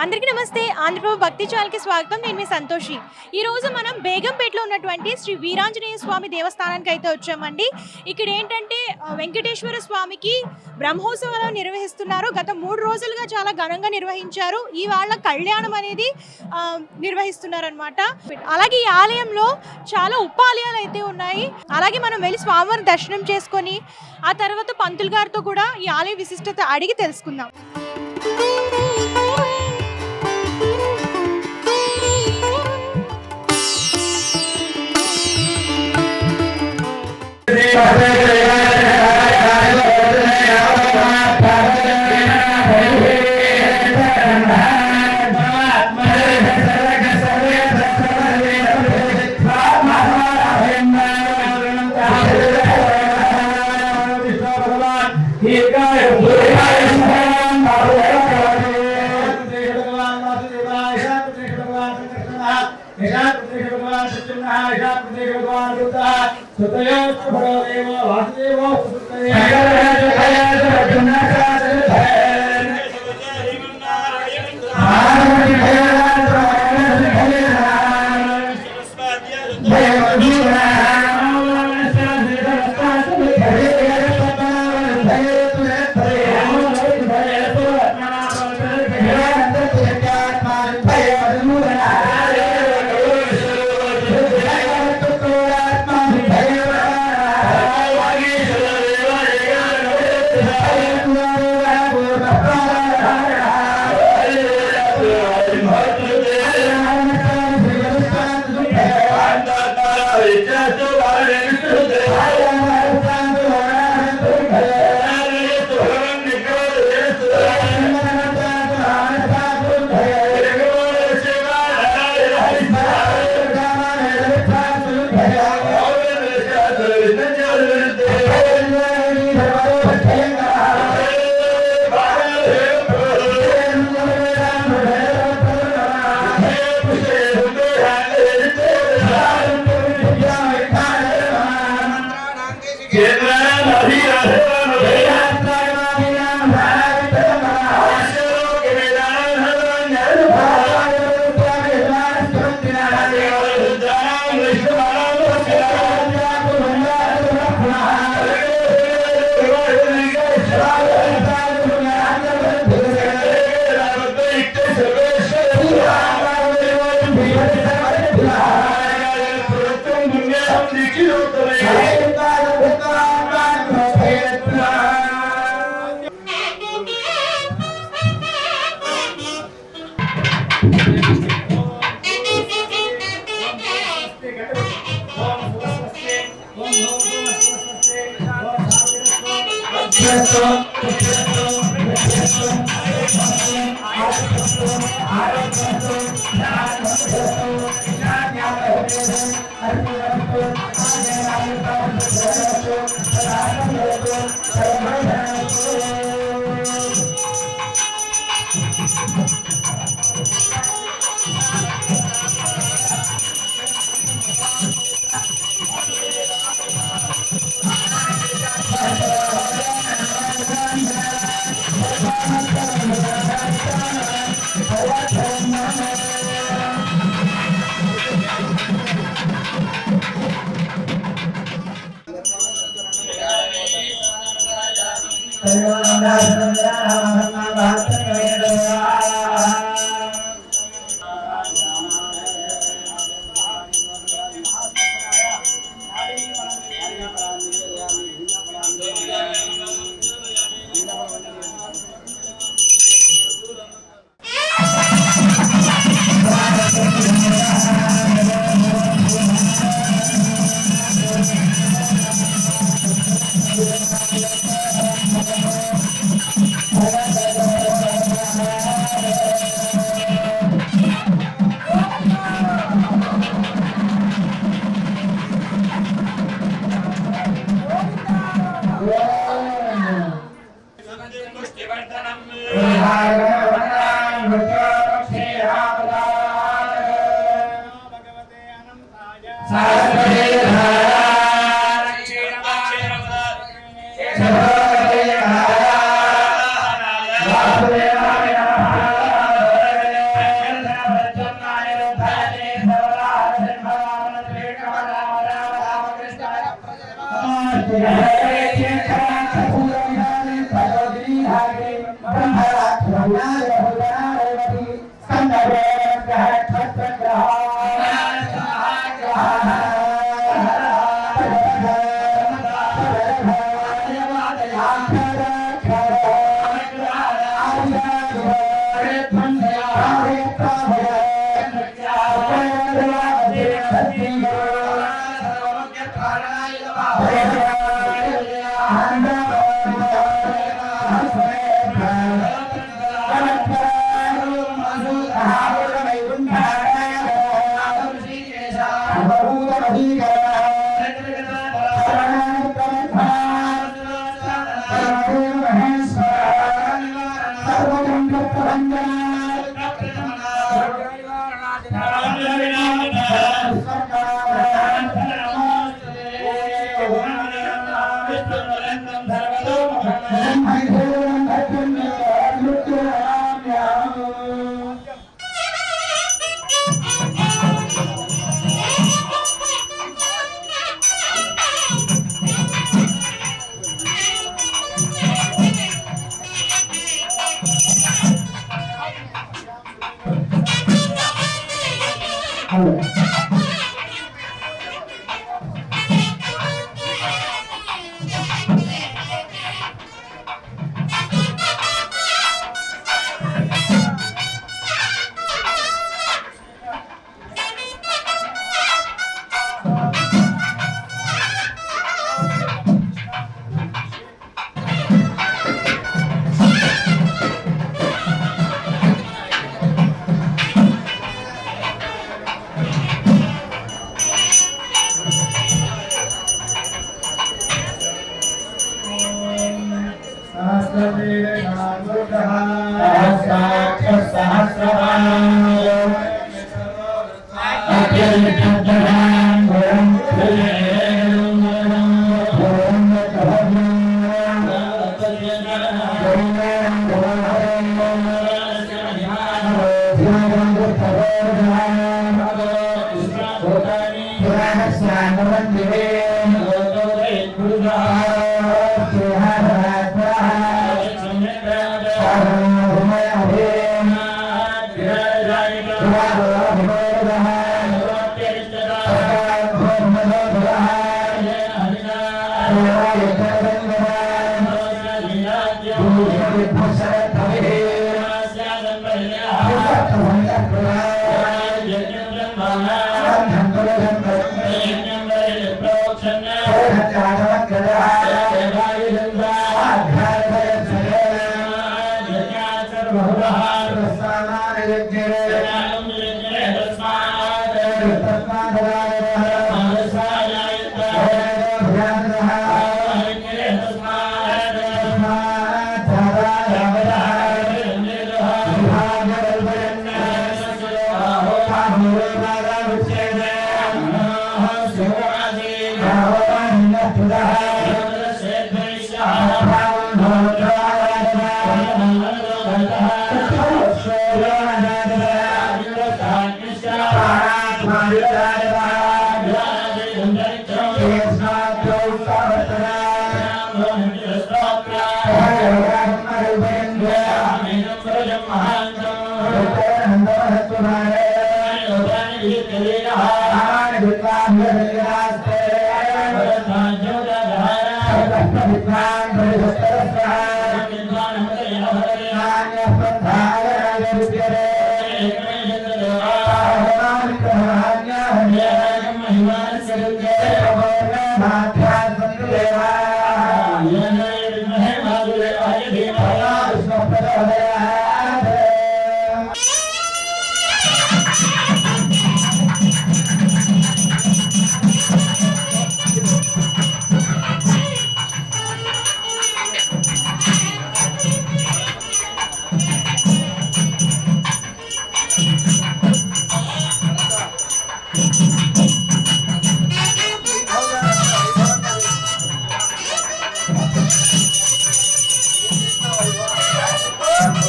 అందరికీ నమస్తే. ఆంధ్రప్రభ భక్తి ఛానల్‌కి స్వాగతం. నేను మీ సంతోషి. ఈరోజు మనం బేగంపేటలో ఉన్నటువంటి శ్రీ వీరాంజనేయ స్వామి దేవస్థానానికి అయితే వచ్చామండి. ఇక్కడ ఏంటంటే వెంకటేశ్వర స్వామికి బ్రహ్మోత్సవాలు నిర్వహిస్తున్నారు. గత 3 రోజులుగా చాలా ఘనంగా నిర్వహించారు. ఇవాళ కళ్యాణం అనేది నిర్వహిస్తున్నారనమాట. అలాగే ఈ ఆలయంలో చాలా ఉపాలయాలు అయితే ఉన్నాయి. అలాగే మనం వెళ్ళి స్వామివారి దర్శనం చేసుకొని ఆ తర్వాత పంతులు గారితో కూడా ఈ ఆలయ విశిష్టత అడిగి తెలుసుకుందాం.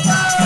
Bye.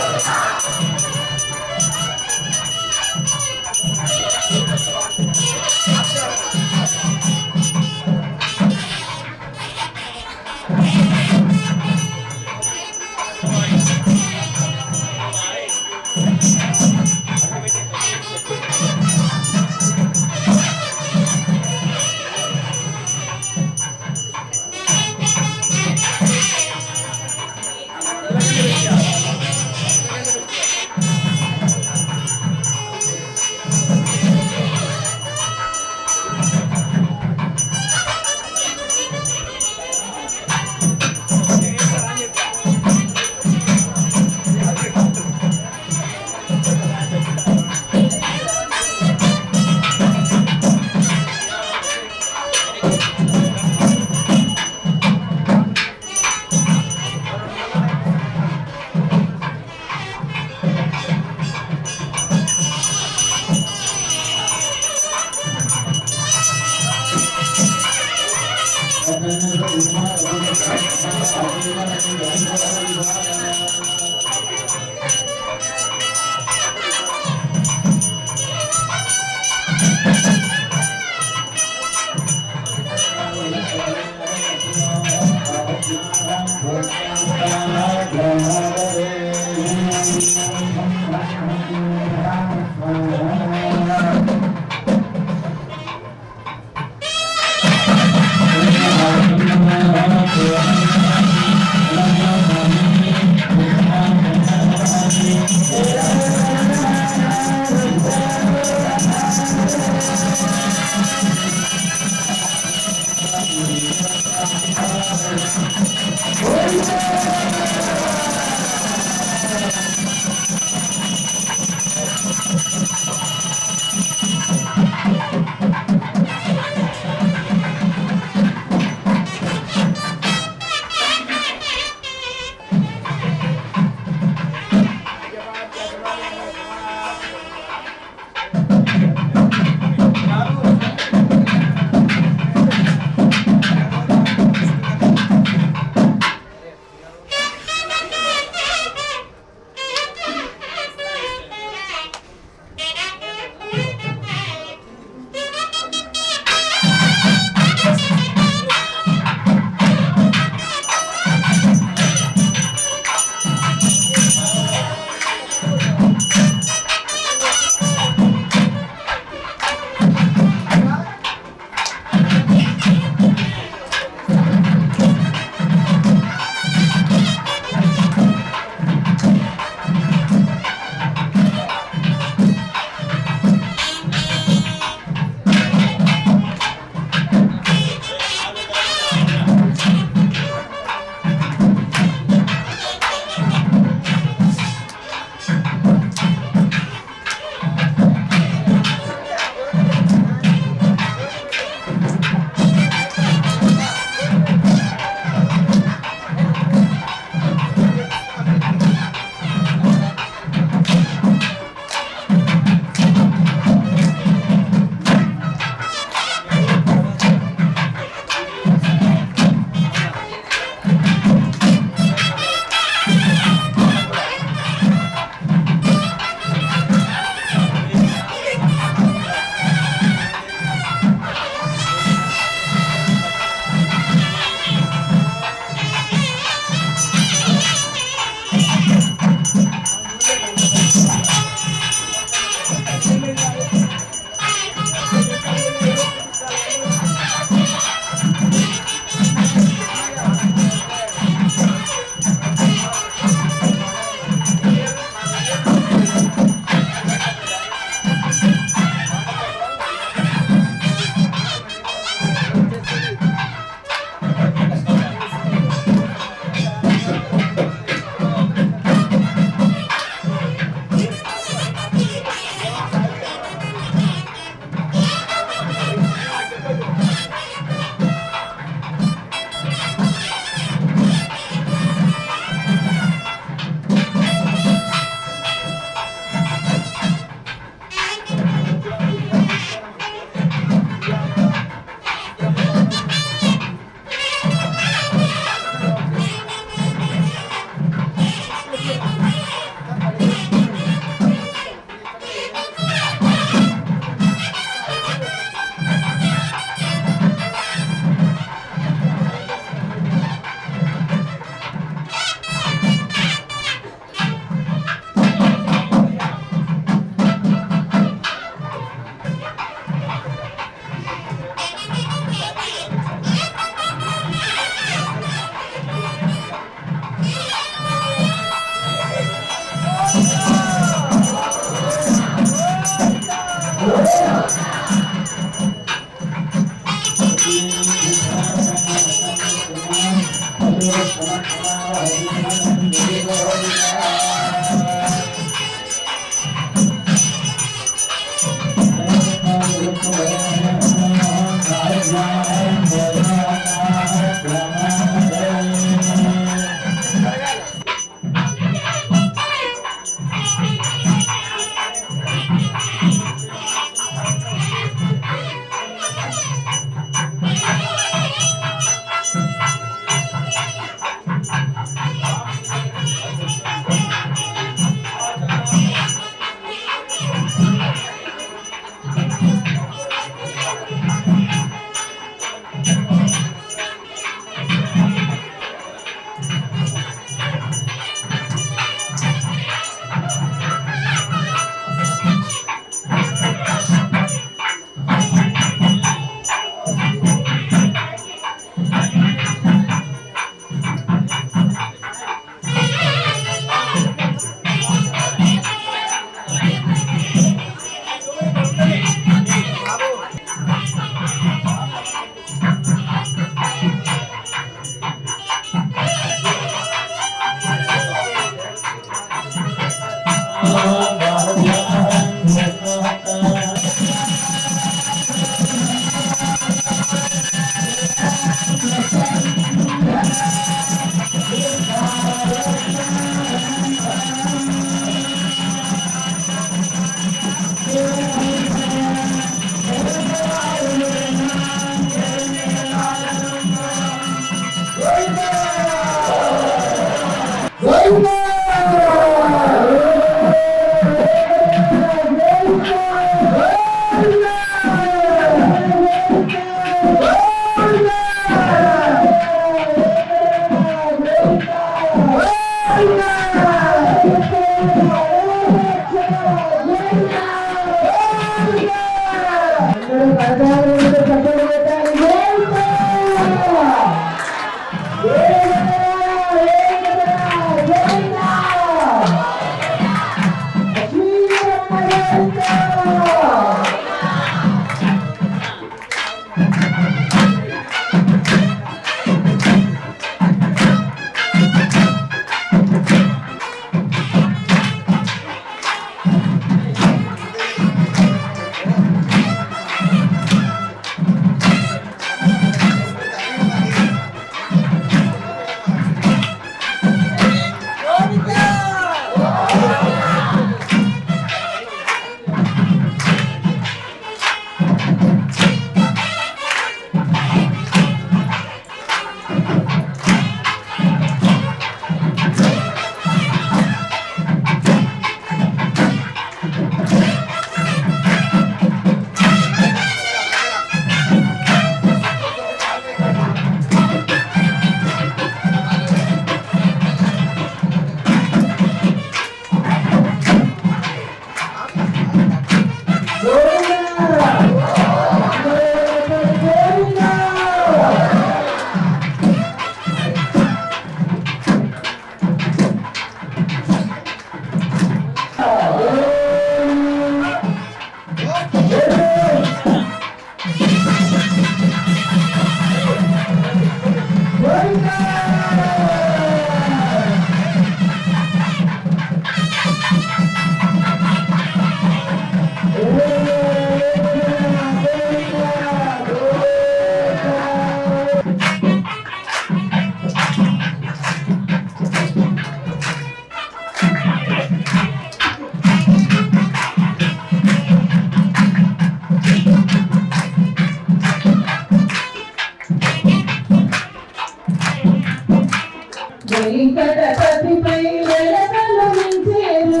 వెంకటపతిపై వెలకలు మించేరు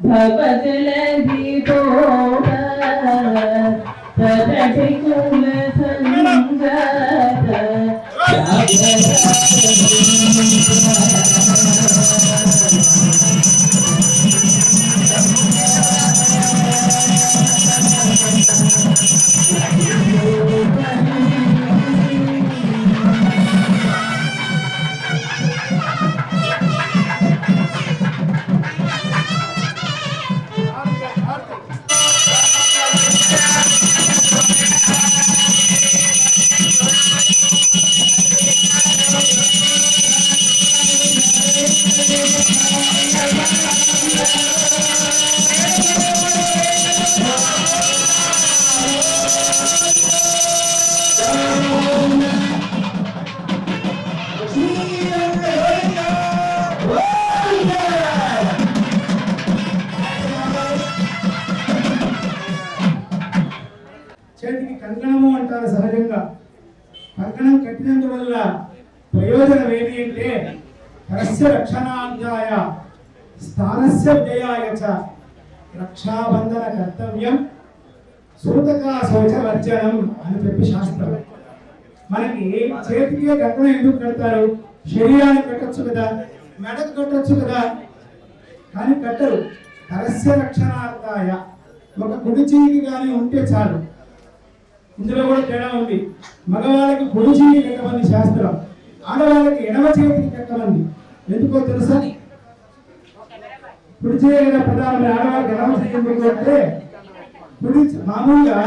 భవజల దీపోడ తదటి కుల సంజాత చేతికి కంకణము అంటారు సహజంగా. కంకణం కట్టినందువల్ల ప్రయోజనం ఏమి అంటే రహస్య రక్షణాధ్యాయ స్థానస్య విజయాయ చ రక్షాబంధన కర్తవ్యం సూతకా శౌచవర్జనం అని చెప్పి శాస్త్రం. మనకి చేతికి కంకణం ఎందుకు కడతారు? శరీరానికి కట్టొచ్చు కదా, మెడకు కట్టొచ్చు కదా, కానీ కట్టరు. రహస్య రక్షణార్థాయ ఒక కుడి చేయికి కానీ ఉంటే చాలు. ఇందులో కూడా తేడా ఉంది. మగవాళ్ళకి కుడి చేయి కట్టమంది శాస్త్రం, ఆడవాళ్ళకి ఎడమ చేతికి కట్టమంది. ఎందుకో తెలుసా? కుడి చేయి కదా ప్రధానమైన, ఆడవాళ్ళకి ఎడమ చేయి ఎందుకు అంటే కుడి మామూలుగా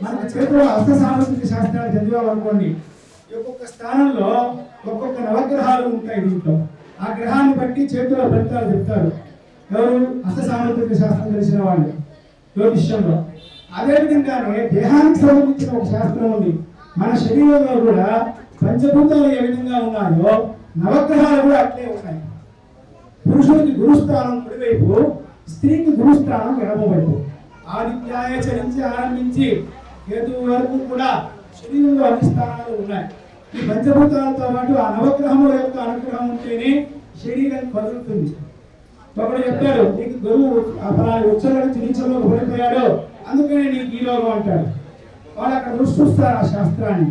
మనకి చేతిలో హస్త సామర్థ్య శాస్త్రాలు చదివామనుకోండి, ఒక్కొక్క స్థానంలో ఒక్కొక్క నవగ్రహాలు ఉంటాయి దీంట్లో. ఆ ఆ గ్రహాన్ని బట్టి చేతుల ఫలితాలు చెప్తారు. ఎవరు? హస్తసాముద్రిక శాస్త్రం తెలిసిన వాళ్ళు జ్యోతిష్యంలో. అదేవిధంగానే దేహానికి సంబంధించిన ఒక శాస్త్రం ఉంది. మన శరీరంలో కూడా పంచభూతాలు ఏ విధంగా ఉన్నాయో నవగ్రహాలు కూడా అట్లే ఉన్నాయి. పురుషుడికి గురుస్థానం కుడివైపు, స్త్రీకి గురుస్థానం ఎడమవైపు. ఆదిత్యాయ నుంచి ఆరంభించి కేతువు వరకు కూడా శరీరంలో అన్ని స్థానాలు ఉన్నాయి. ఈ పంచభూతాలతో పాటు ఆ నవగ్రహముల యొక్క అనుగ్రహం ఉంటేనే శరీరం కదులుతుంది. ఒకడు చెప్తాడు, నీకు గురువు ఫలాని ఉచ్చల నుంచి నీచంలో పడిపోయాడు, అందుకనే నీకు ఈ రోగం అంటాడు. వాళ్ళు అక్కడ రుచి చూస్తారు ఆ శాస్త్రాన్ని.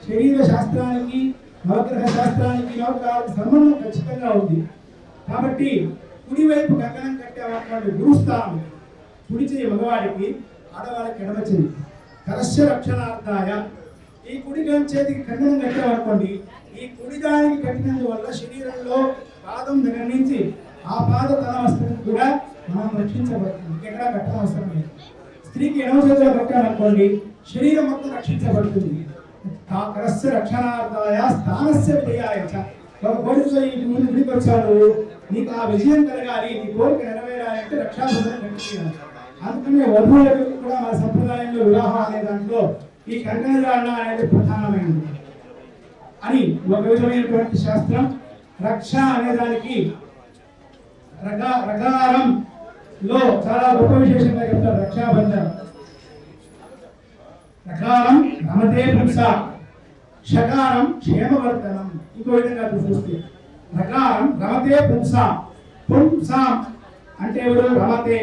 శరీర శాస్త్రానికి నవగ్రహ శాస్త్రానికి నవగ్రహాలకు సంబంధం ఖచ్చితంగా ఉంది. కాబట్టి కుడివైపు కంకణం కట్టేవాడు గురుస్థానం. కుడి చేయి మగవాడికి, ఆడవాళ్ళకి ఎడమ చేయి. కరస్య రక్షణార్థాయ. ఈ కుడి చేతికి కంకణం కట్టామనుకోండి, ఈ కుడి దానికి కట్టినందువల్ల శరీరంలో పాదం దగ్గర నుంచి ఆ పాద తల వస్త్రం కూడా మనం రక్షించబడుతుంది. ఎక్కడ కట్టడం అవసరం లేదు. స్త్రీకి ఎడమ చేతిలో కట్టామనుకోండి, శరీరం మొత్తం రక్షించబడుతుంది. కరస్య రక్షణార్థాయ స్థానస్య విజయాయ. ఒక కోరికతో ఈ గుడికి వచ్చాడు, నీకు ఆ విజయం కలగాలి, నీ కోరిక నెరవేరాలి అంటే రక్షాబంధనం కట్టించాలి. అందుకనే వధువులకు కూడా మన సంప్రదాయంలో వివాహం అనే దాంట్లో ఈ కంకణధారణ అనేది ప్రధానమైనది అని ఒక విధమైనటువంటి శాస్త్రం. రక్ష అనే దానికి రకారంలో చాలా గొప్ప విశేషంగా చెప్తారు. రక్షాబంధనం రకారం రమతే పుంస, షకారం క్షేమవర్ధనం. ఇంకో విధంగా చూస్తే రకారం రమతే పుంస. పుంసాం అంటే ఎవరు? రమతే.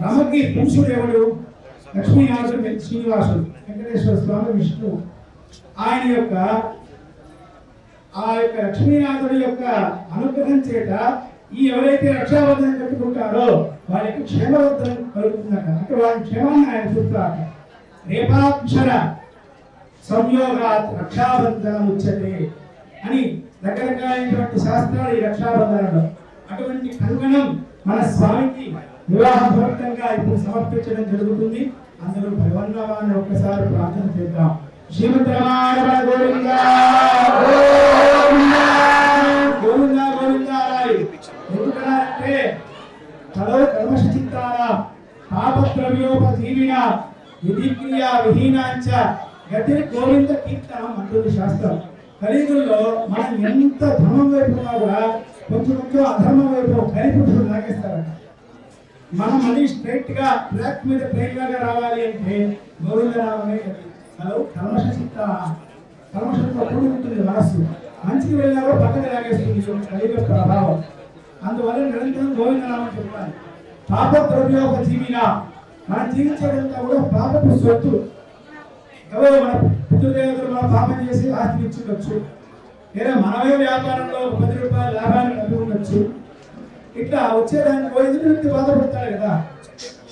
రమకి పురుషుడు ఎవడు? లక్ష్మీనాథుడు, శ్రీనివాసుడు, వెంకటేశ్వర స్వామి, విష్ణు. ఆయన యొక్క ఆ యొక్క లక్ష్మీనాథుడి యొక్క అనుగ్రహం చేత ఈ ఎవరైతే రక్షాబంధనం కట్టుకుంటారో వాళ్ళకి క్షేమవర్ధనం కలుగుతుందట. అంటే వాళ్ళ క్షేమాన్ని ఆయన చూస్తారట. రేపాక్షర సంయోగాత్ రక్షాబంధనం ఉచ్యతే అని రకరకాలైనటువంటి శాస్త్రాలు ఈ రక్షాబంధనంలో. అటువంటి కంకణం మన స్వామికి వివాహపూర్వకంగా ఇప్పుడు సమర్పించడం జరుగుతుంది. అందరూ భగవన్నామాన్ని ఒక్కసారి ప్రార్థన చేద్దాం. శ్రీమద్ రమారమణ గోవింద గోవింద గోవింద. ఎందుకంటే తలో కర్మశచిత్తాన పాపద్రవ్యోపజీవిన విధిక్రియా విహీనాంచ గతి గోవింద కీర్తనం అంటుంది శాస్త్రం. కలియుగంలో మనం ఎంత ధర్మం వైపు ఉన్నా కూడా కొంచెం కొంచెం అధర్మం వైపు కలిపుట్టులు లాగేస్తారట. మనం మళ్ళీ స్ట్రైట్ గా ట్రాక్ మీద ట్రైన్ లాగా రావాలి అంటే గోవిందనామమే. కర్మశచిత్త, కర్మశక్తితో కూడి ఉంటుంది మనస్సు. మంచికి వెళ్ళారో పక్కన లాగేస్తుంది కలియుగ ప్రభావం. అందువల్ల నిరంతరం గోవిందనామం చెప్పాలి. పాప ద్రవ్యోపజీవిన, మనం జీవించేదంతా కూడా పాపపు సొత్తు. ఎవరో మన పితృదేవతలు మన పాపం చేసి ఆస్తి ఇచ్చుకోవచ్చు, లేదా మనమే వ్యాపారంలో 10 రూపాయల లాభాన్ని కలిగి ఉండొచ్చు. ఇట్లా వచ్చేదాన్ని ఎదుటి వ్యక్తి బాధపడతాడు కదా.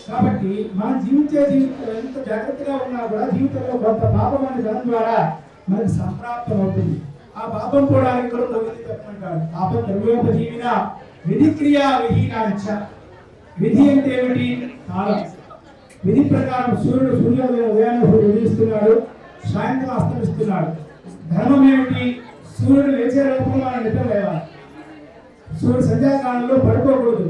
కాబట్టి మనం జీవించే జీవితం ఎంత జాగ్రత్తగా ఉన్నా కూడా జీవితంలో కొంత పాపం అనే ధనం ద్వారా మనకి సంప్రాప్తం అవుతుంది. ఆ పాపం పోవడానికి కూడా గోవింద చెప్పమంటాడు. పాపం ద్రవ్యోపజీవిన విధిక్రియా విహీనాంచ. విధి అంటే ఏమిటి? కాలం. విధి ప్రకారం సూర్యోదయం ఉదయాన్నే ఉదయిస్తున్నాడు, సాయంత్రం అస్తమిస్తున్నాడు. ధర్మం ఏమిటి? సూర్యుడు లేచే రూపంలో మనం నిద్ర లేవాలి. సూర్యుడు సంధ్యాకాలంలో పడుకోకూడదు.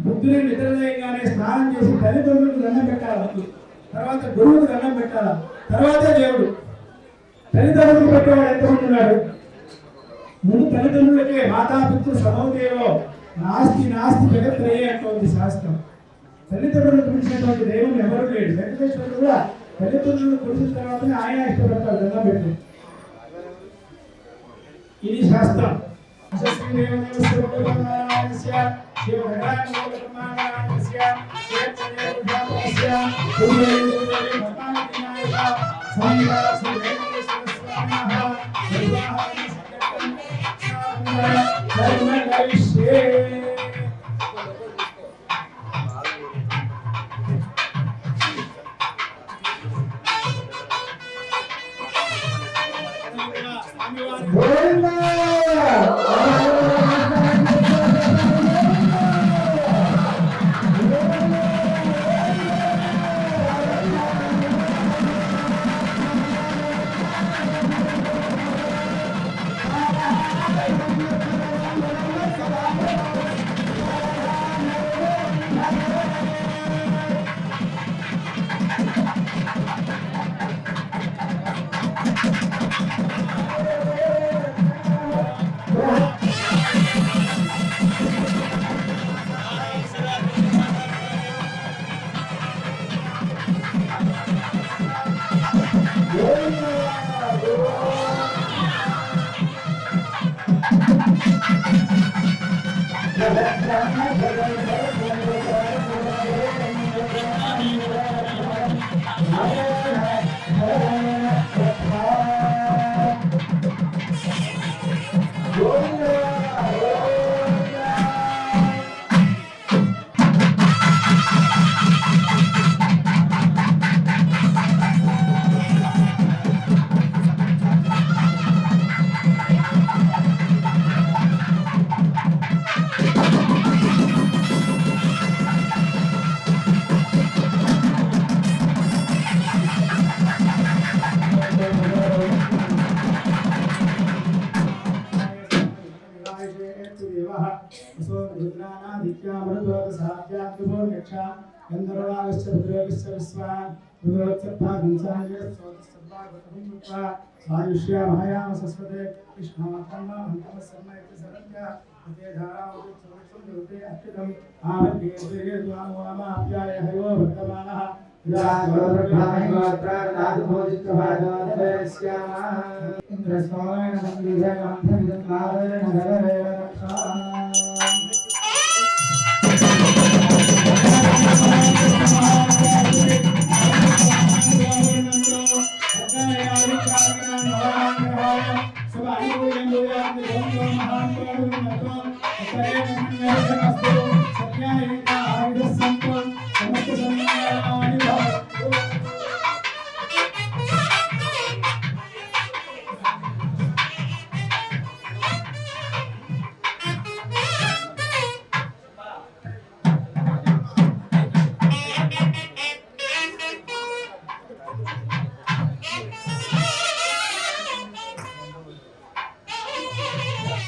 బుద్ధుని నిద్ర లేయగానే స్నానం చేసి తల్లిదండ్రులకు దండం పెట్టాలి, తర్వాత గురువుకు దండం పెట్టాలి, తర్వాతే దేవుడు. తల్లిదండ్రులకు పెట్టేవాడు ఎంతమంది ఉన్నాడు? ముందు తల్లిదండ్రులకే మాతాపితృ సమోదేవో నాస్తి నాస్తి జగత్రయే అంటోంది శాస్త్రం. తల్లిదండ్రులను పిలిచినటువంటి దైవం ఎవరు లేడు. వెంకటేశ్వరుడు కూడా తల్లిదండ్రులను పిలిచిన తర్వాతనే ఆయన ఇష్టపడతాడు దండం పెట్టి. ఇది శాస్త్రం.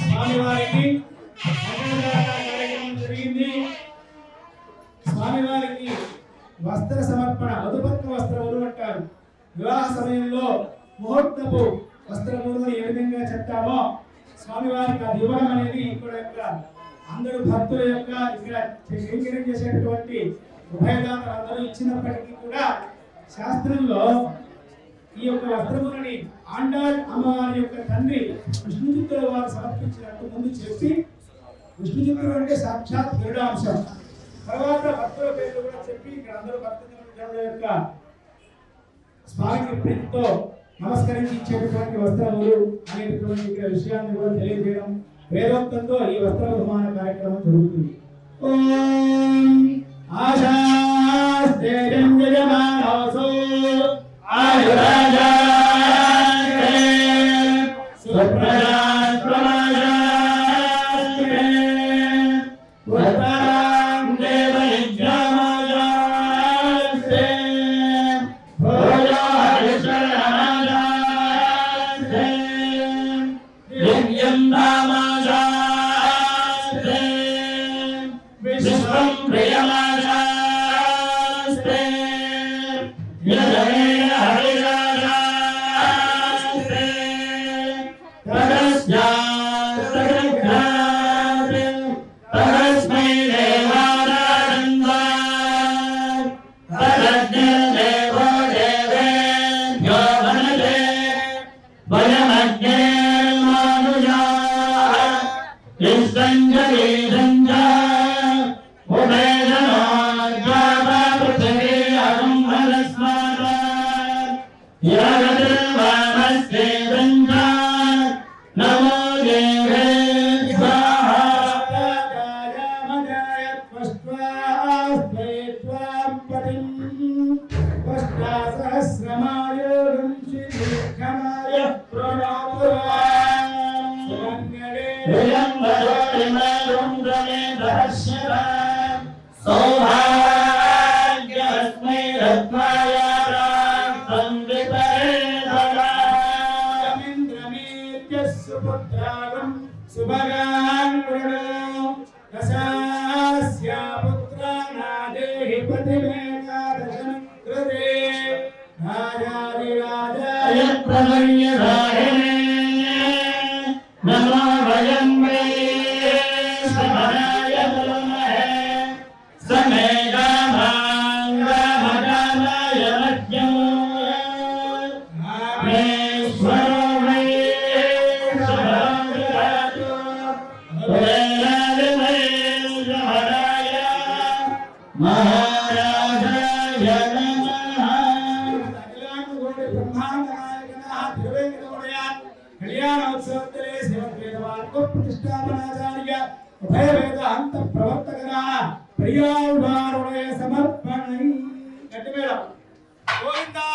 స్వామివారికి కార్యక్రమం జరిగింది. స్వామివారికి వస్త్ర సమర్పణ, వధుపత్ర వస్త్రములు అంటారు. వివాహ సమయంలో ముహూర్తపు వస్త్రములు ఏ విధంగా చెప్తామో స్వామివారికి అది ఇవ్వడం అనేది ఇక్కడ యొక్క అందరూ భక్తుల యొక్క ఇక్కడ కైంకర్యం చేసేటువంటి ఉభయదాతలు అందరూ ఇచ్చినప్పటికీ కూడా శాస్త్రంలో ఈ యొక్క వస్త్రములని ఆండాళ్ అమ్మవారి యొక్క తండ్రి విష్ణుచిత్తుల వారు సమర్పించినట్టు ముందు చెప్పి, విష్ణుచిత్తుడు అంటే సాక్షాత్ గరుడాంశం, తర్వాత భక్తుల పేర్లు కూడా చెప్పి ఇక్కడ అందరూ భక్తుల యొక్క స్వామికి ప్రీతితో నమస్కరించి ఇచ్చేటువంటి వస్త్రములు అనేటువంటి ఇక్కడ విషయాన్ని కూడా తెలియజేయడం వేదోక్తంతో ఈ వస్త్ర బహుమాన కార్యక్రమం జరుగుతుంది. ఓం ఆశాస్తేజం జయమానోసు ఆయురాజా ఉభయ వేదాంత ప్రవర్తకరా ప్రియారుడారుణయ సమర్పణై. గట్టి మేడం గోవిందా.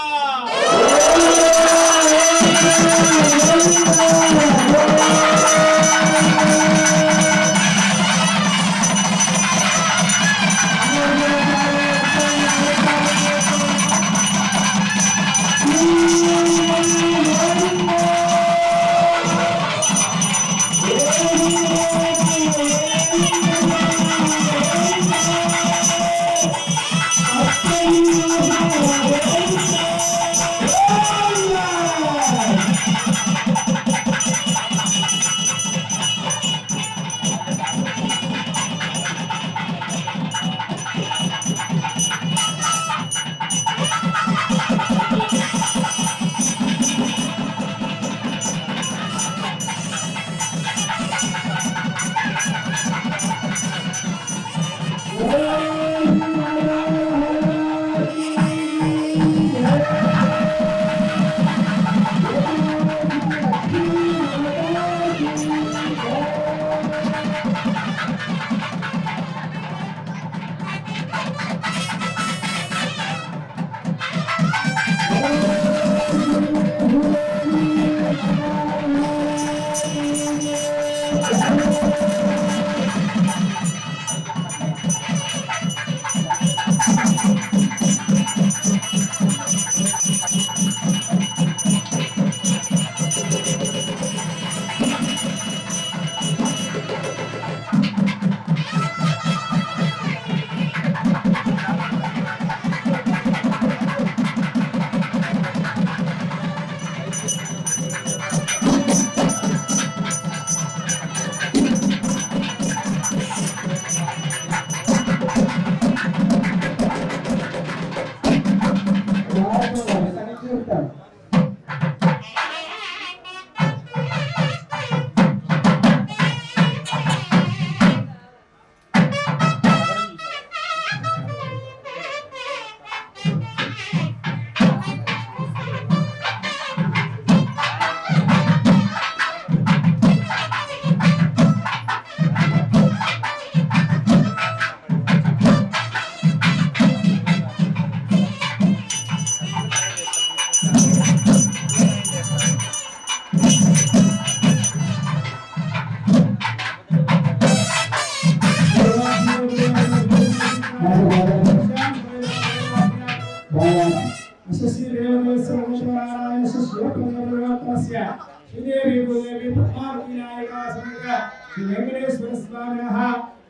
శ్రీదేవి భూదేవి పద్మావతినాయకా సమేత శ్రీ వెంకటేశ్వర స్వామినః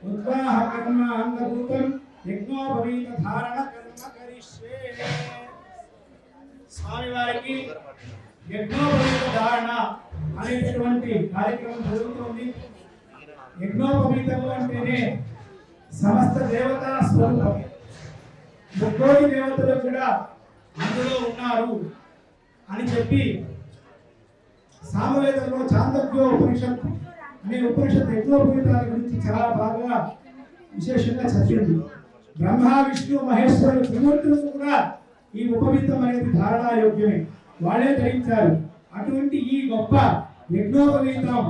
ఉద్వాహ కర్మ అంగభూతం యజ్ఞోపవీత ధారణ కర్మ కరిష్యే. స్వామివారికి యజ్ఞోపవీత ధారణ అనేటువంటి కార్యక్రమం జరుగుతుంది. యజ్ఞోపవీతము అంటేనే సమస్త దేవతా స్వరూపం. ముక్కోటి దేవతలు కూడా అందులో ఉన్నారు అని చెప్పి సామవేదంలో చాందోగ్య ఉపనిషత్ అనే ఉపనిషత్ యజ్ఞోపవీతాల గురించి చాలా బాగా విశేషంగా చదివింది. బ్రహ్మ విష్ణు మహేశ్వరులు త్రిమూర్తులకు కూడా ఈ ఉపవీతం అనేది ధారణా యోగ్యమే, వాళ్ళే ధరించారు. అటువంటి ఈ గొప్ప యజ్ఞోపవీతం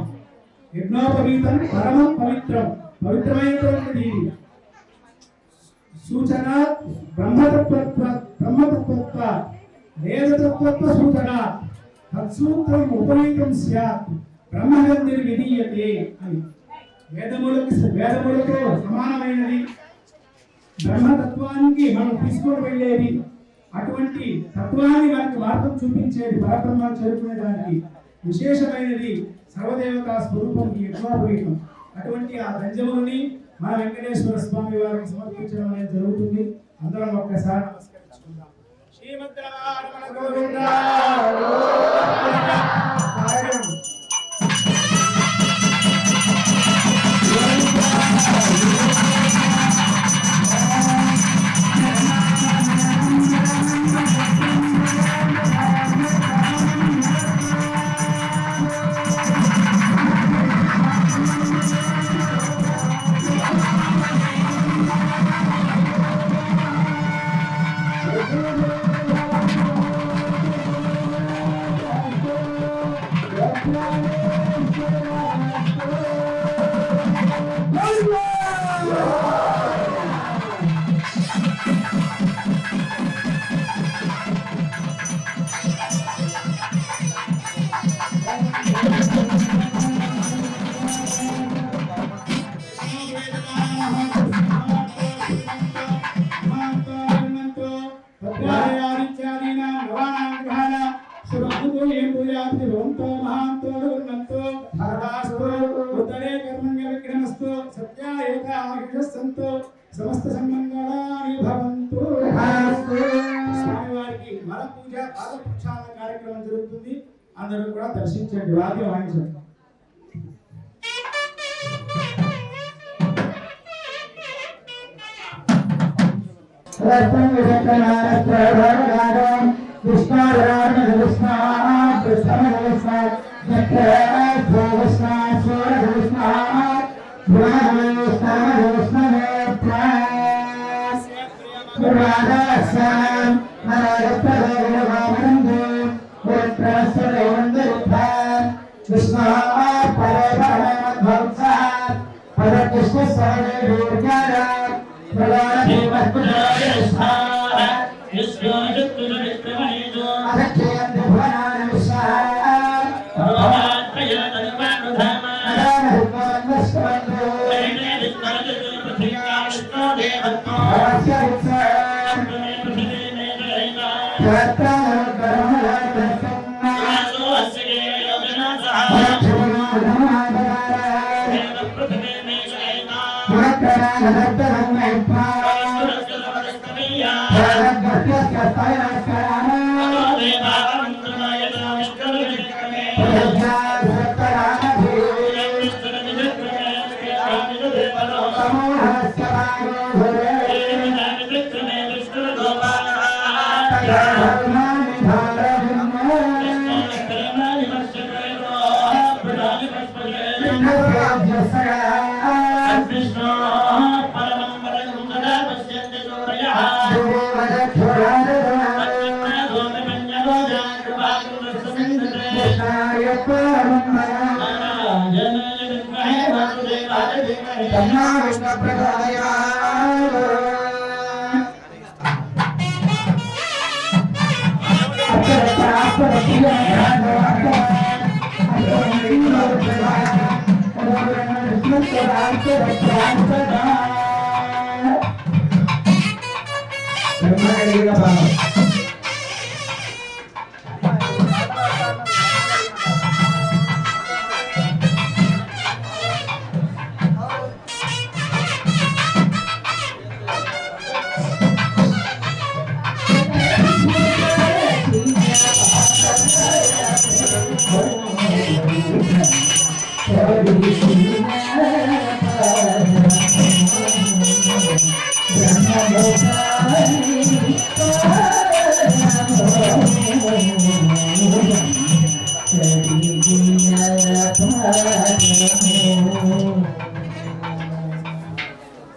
పరమం పవిత్రం, పవిత్రమైనటువంటిది. సూచన బ్రహ్మతత్వ వేదతత్వ సూచన తత్సూత్రం ఉపవీతం స్యాత్ బ్రహ్మగంధిర్ విధీయతే అని. వేదములతో సమానమైనది, బ్రహ్మతత్వానికి మనం తీసుకొని వెళ్ళేది, అటువంటి తత్వాన్ని మనకి మార్గం చూపించేది, పరబ్రహ్మాన్ని చేరుకునేదానికి విశేషమైనది సర్వదేవతా స్వరూపం ఈ యజ్ఞోపవీతం. అటువంటి ఆ దంజముని మన వెంకటేశ్వర స్వామి వారికి సమర్పించడం అనేది జరుగుతుంది. అందరం ఒక్కసారి నమస్కరించుకుందాం. శ్రీమద్రమణ గోవింద. దీర్ఘాయుష్సంతు సమస్త సన్మంగళాని భవంతు. స్వామివారికి వర పూజ పాద ప్రక్షాళన కార్యక్రమం జరుగుతుంది. అందరూ కూడా దర్శించండి. వాద్యం వాయించండి.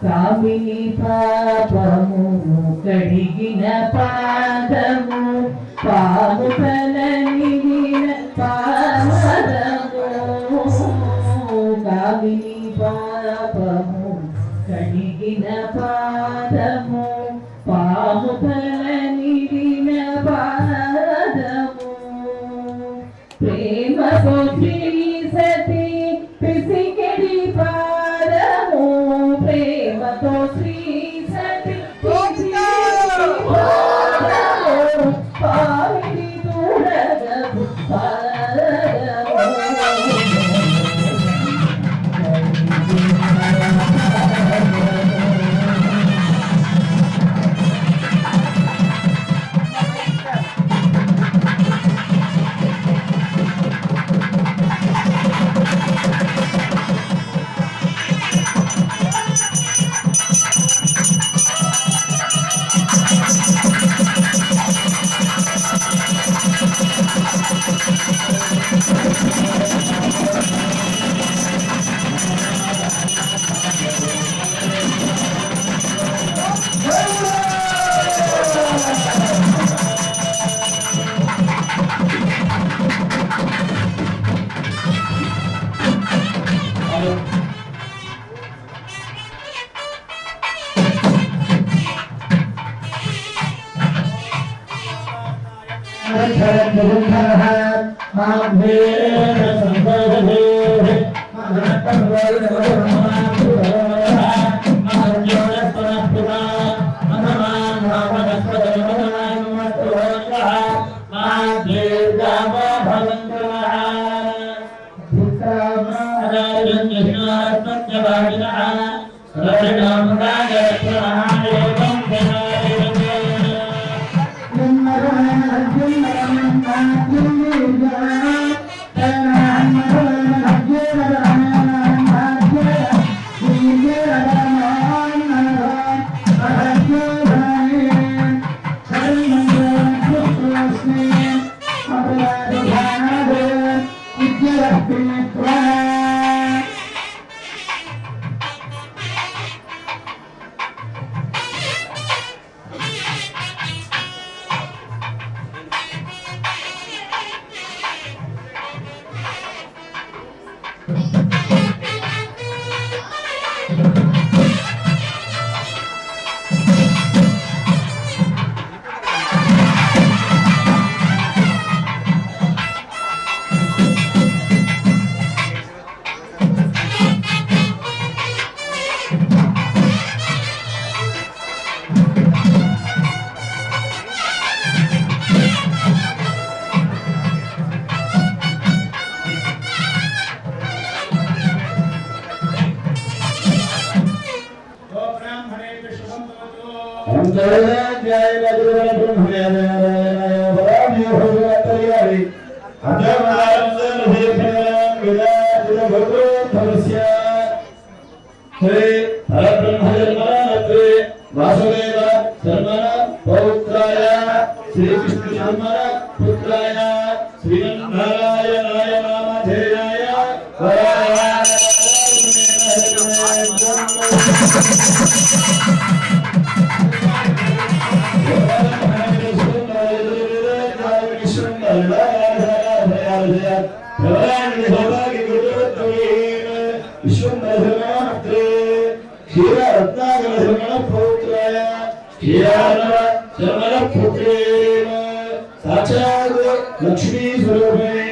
కామిని పాపము కడిగిన పాదము పాము కలనిగిన పాదము కామిని పాపము కడిగిన పాదము పాము కలనిగిన పాదము ప్రేమతో శ్రీ సతి పిసికెడి పాదము ప్రేమతో శ్రీ సతి పావిడి తూడగపు పాదము वासुदेव शर्मण पौत्राय श्री विष्णु शर्मण पुत्राय श्रीनारायणाय नामधेयाय साक्षात् लक्ष्मी स्वरूपे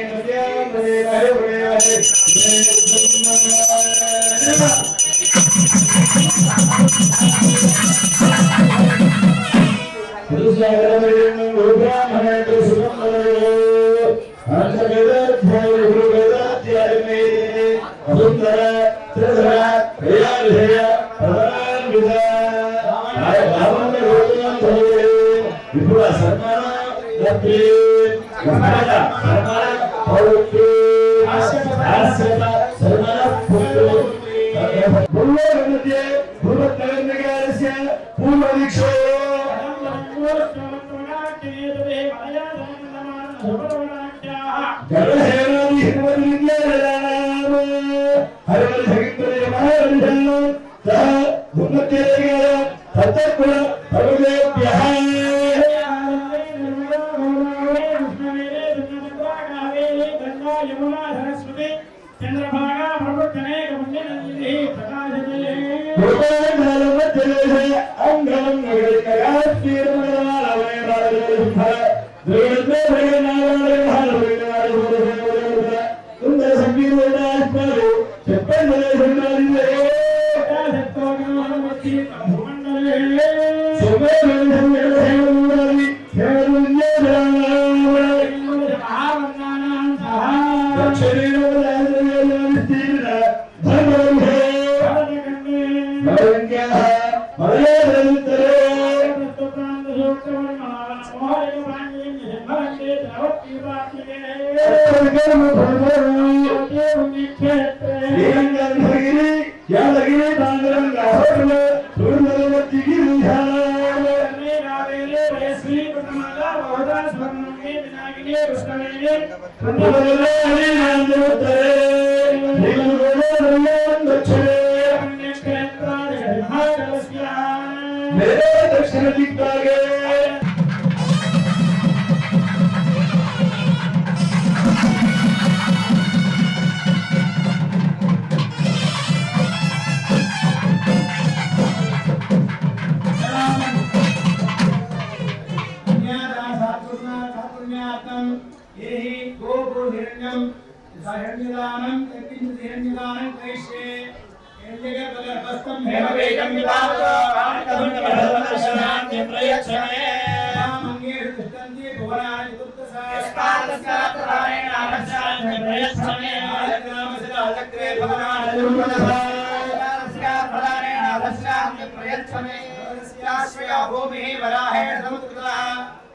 भूमिः वराहेण समुद्रतः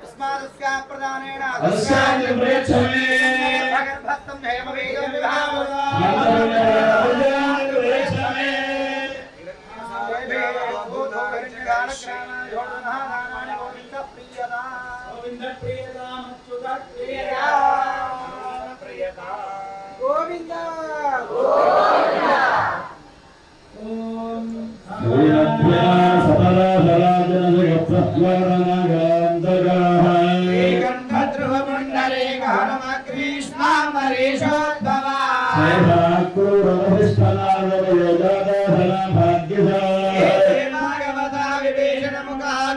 तस्मादस्या प्रदानेन अस्यां प्रेक्षणे भगवत्तं जयमवेदं विभावः गोविंद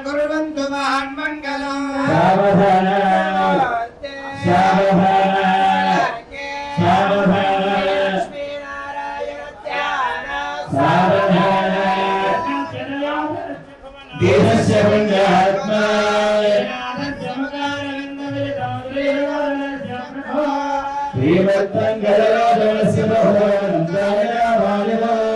कुर्वन्तु महान् मङ्गलम् देहस्य पुण्यात्मा श्रीमत्मङ्गलराजस्य भगवन्ताय वायुवाय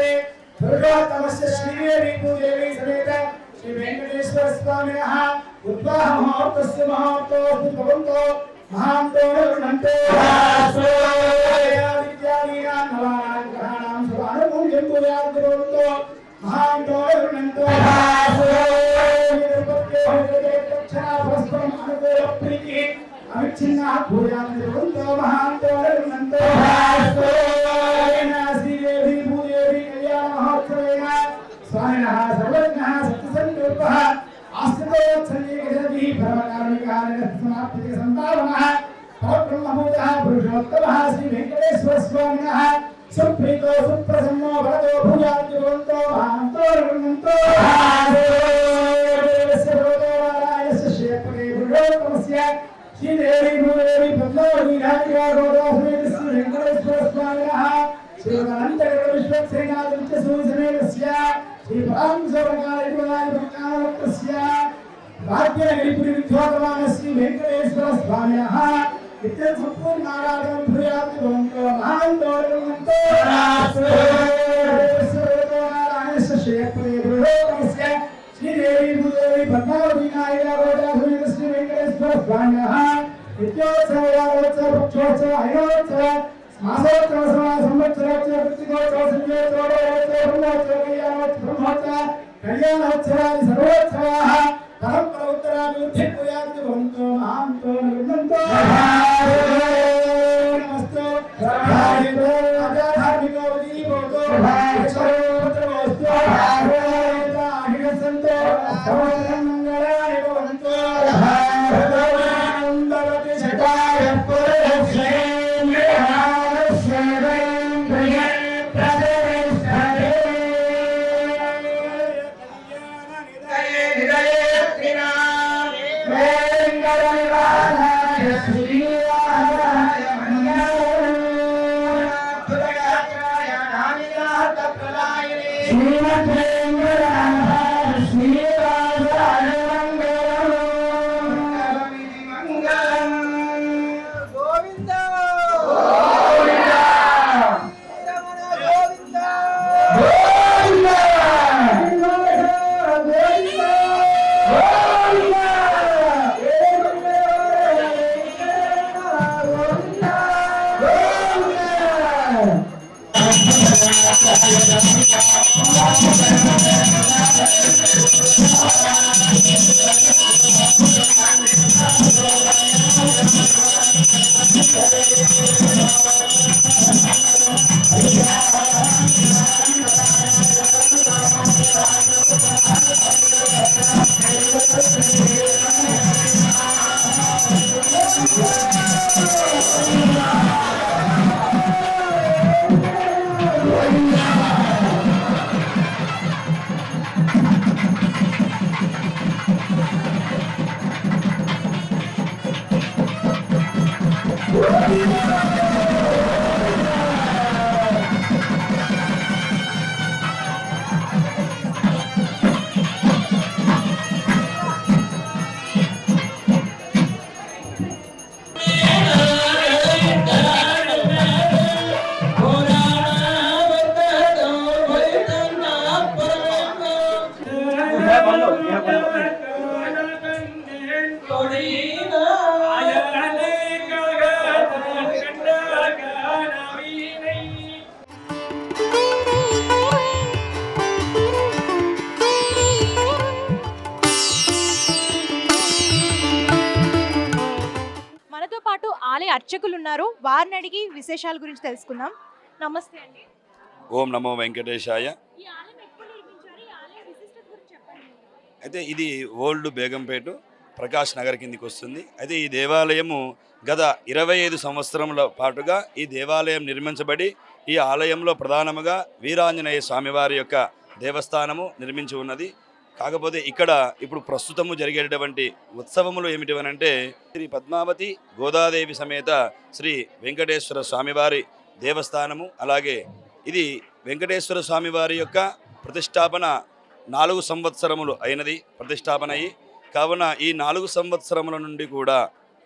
नमस्ते पुरुषोत्तमस्य श्रीदेवी भूदेवी समेत श्री वेंकटेश्वर स्वामिनः उद्वाह महोत्सवस्य महोत्सवो भवन्तो महान्तो नन्तो विद्यानीनां नवानां ग्रहाणां शुभानुमूल्यं भूयाद्भवन्तो महान्तो नन्तो अविच्छिन्ना भूयाद्भवन्तो महान्तो नन्तो श्रीदेवी भूदेवी कल्याण महोत्सवेन स्वामिनः सर्वज्ञः सत्यसङ्कल्पः आस्तिकोत्सवे परमकारुणिकार्यसमाप्तिके सम्भावनः परब्रह्मभूतः पुरुषोत्तमः श्री वेंकटेश्वर स्वामिनः सुप्रीतो सुप्रसन्नो भवतो भूयाद्भवन्तो महान्तो नन्तो देवस्य भगवतो नारायणस्य श्रीपते पुरुषोत्तमस्य श्रीदेवी भूदेवी पद्मावती राधिकारोदासमेत श्री वेंकटेश्वर स्वामिनः श्रीमदनन्तगरुड विश्वक्सेनादित्य सूर्यसमेतस्य श्री परांशोरकालयितुलायितस्य भाग्यनगरीपुरी विद्योतमान श्री वेंकटेश्वर स्वामिनः नित्यं सम्पूर्ण आराधनं भूयात् भवन्तो महान्तो नन्तो नारायणस्य श्रीपते पुरुषोत्तमस्य श्रीदेवी भूदेवी पद्मावती नायिकारोदासमेत श्री वेंकटेश्वर स्वामिनः नित्योत्सवयारोत्सव पक्षोत्सव अयोत्सव मासोत्सव संवत्सरोत्सव कृतिकोत्सव संयोत्सव ब्रह्मोत्सव कल्याणोत्सव कल्याणोत्सवादि सर्वोत्सवाः परम्परा उत्तराभिवृद्धिं भूयात् भवन्तो महान्तो नन्तो नमस्ते राजाधार्मिको दीपोतो सर्वोत्तमोऽस्तु आहिरसन्तो सर्वमङ्गलाय भवन्तो आनन्दवति शताय पुरुषे మనతో పాటు ఆలయ అర్చకులు ఉన్నారు, వారిని అడిగి విశేషాల గురించి తెలుసుకుందాం. నమస్తే అండి. ఓం నమో వెంకటేశాయ. ఈ ఆలయం ఎప్పుడు నిర్మించారు? ఈ ఆలయ విశిష్టత గురించి చెప్పండి. అయితే ఇది ఓల్డ్ బేగంపేట ప్రకాష్ నగర్ కిందికి వస్తుంది. అయితే ఈ దేవాలయము గత 25 సంవత్సరముల పాటుగా ఈ దేవాలయం నిర్మించబడి ఈ ఆలయంలో ప్రధానముగా వీరాంజనేయ స్వామివారి యొక్క దేవస్థానము నిర్మించి ఉన్నది. కాకపోతే ఇక్కడ ఇప్పుడు ప్రస్తుతము జరిగేటటువంటి ఉత్సవములు ఏమిటివనంటే శ్రీ పద్మావతి గోదాదేవి సమేత శ్రీ వెంకటేశ్వర స్వామివారి దేవస్థానము. అలాగే ఇది వెంకటేశ్వర స్వామివారి యొక్క ప్రతిష్టాపన 4 సంవత్సరములు అయినది ప్రతిష్టాపన అయ్యి. కావున ఈ 4 సంవత్సరముల నుండి కూడా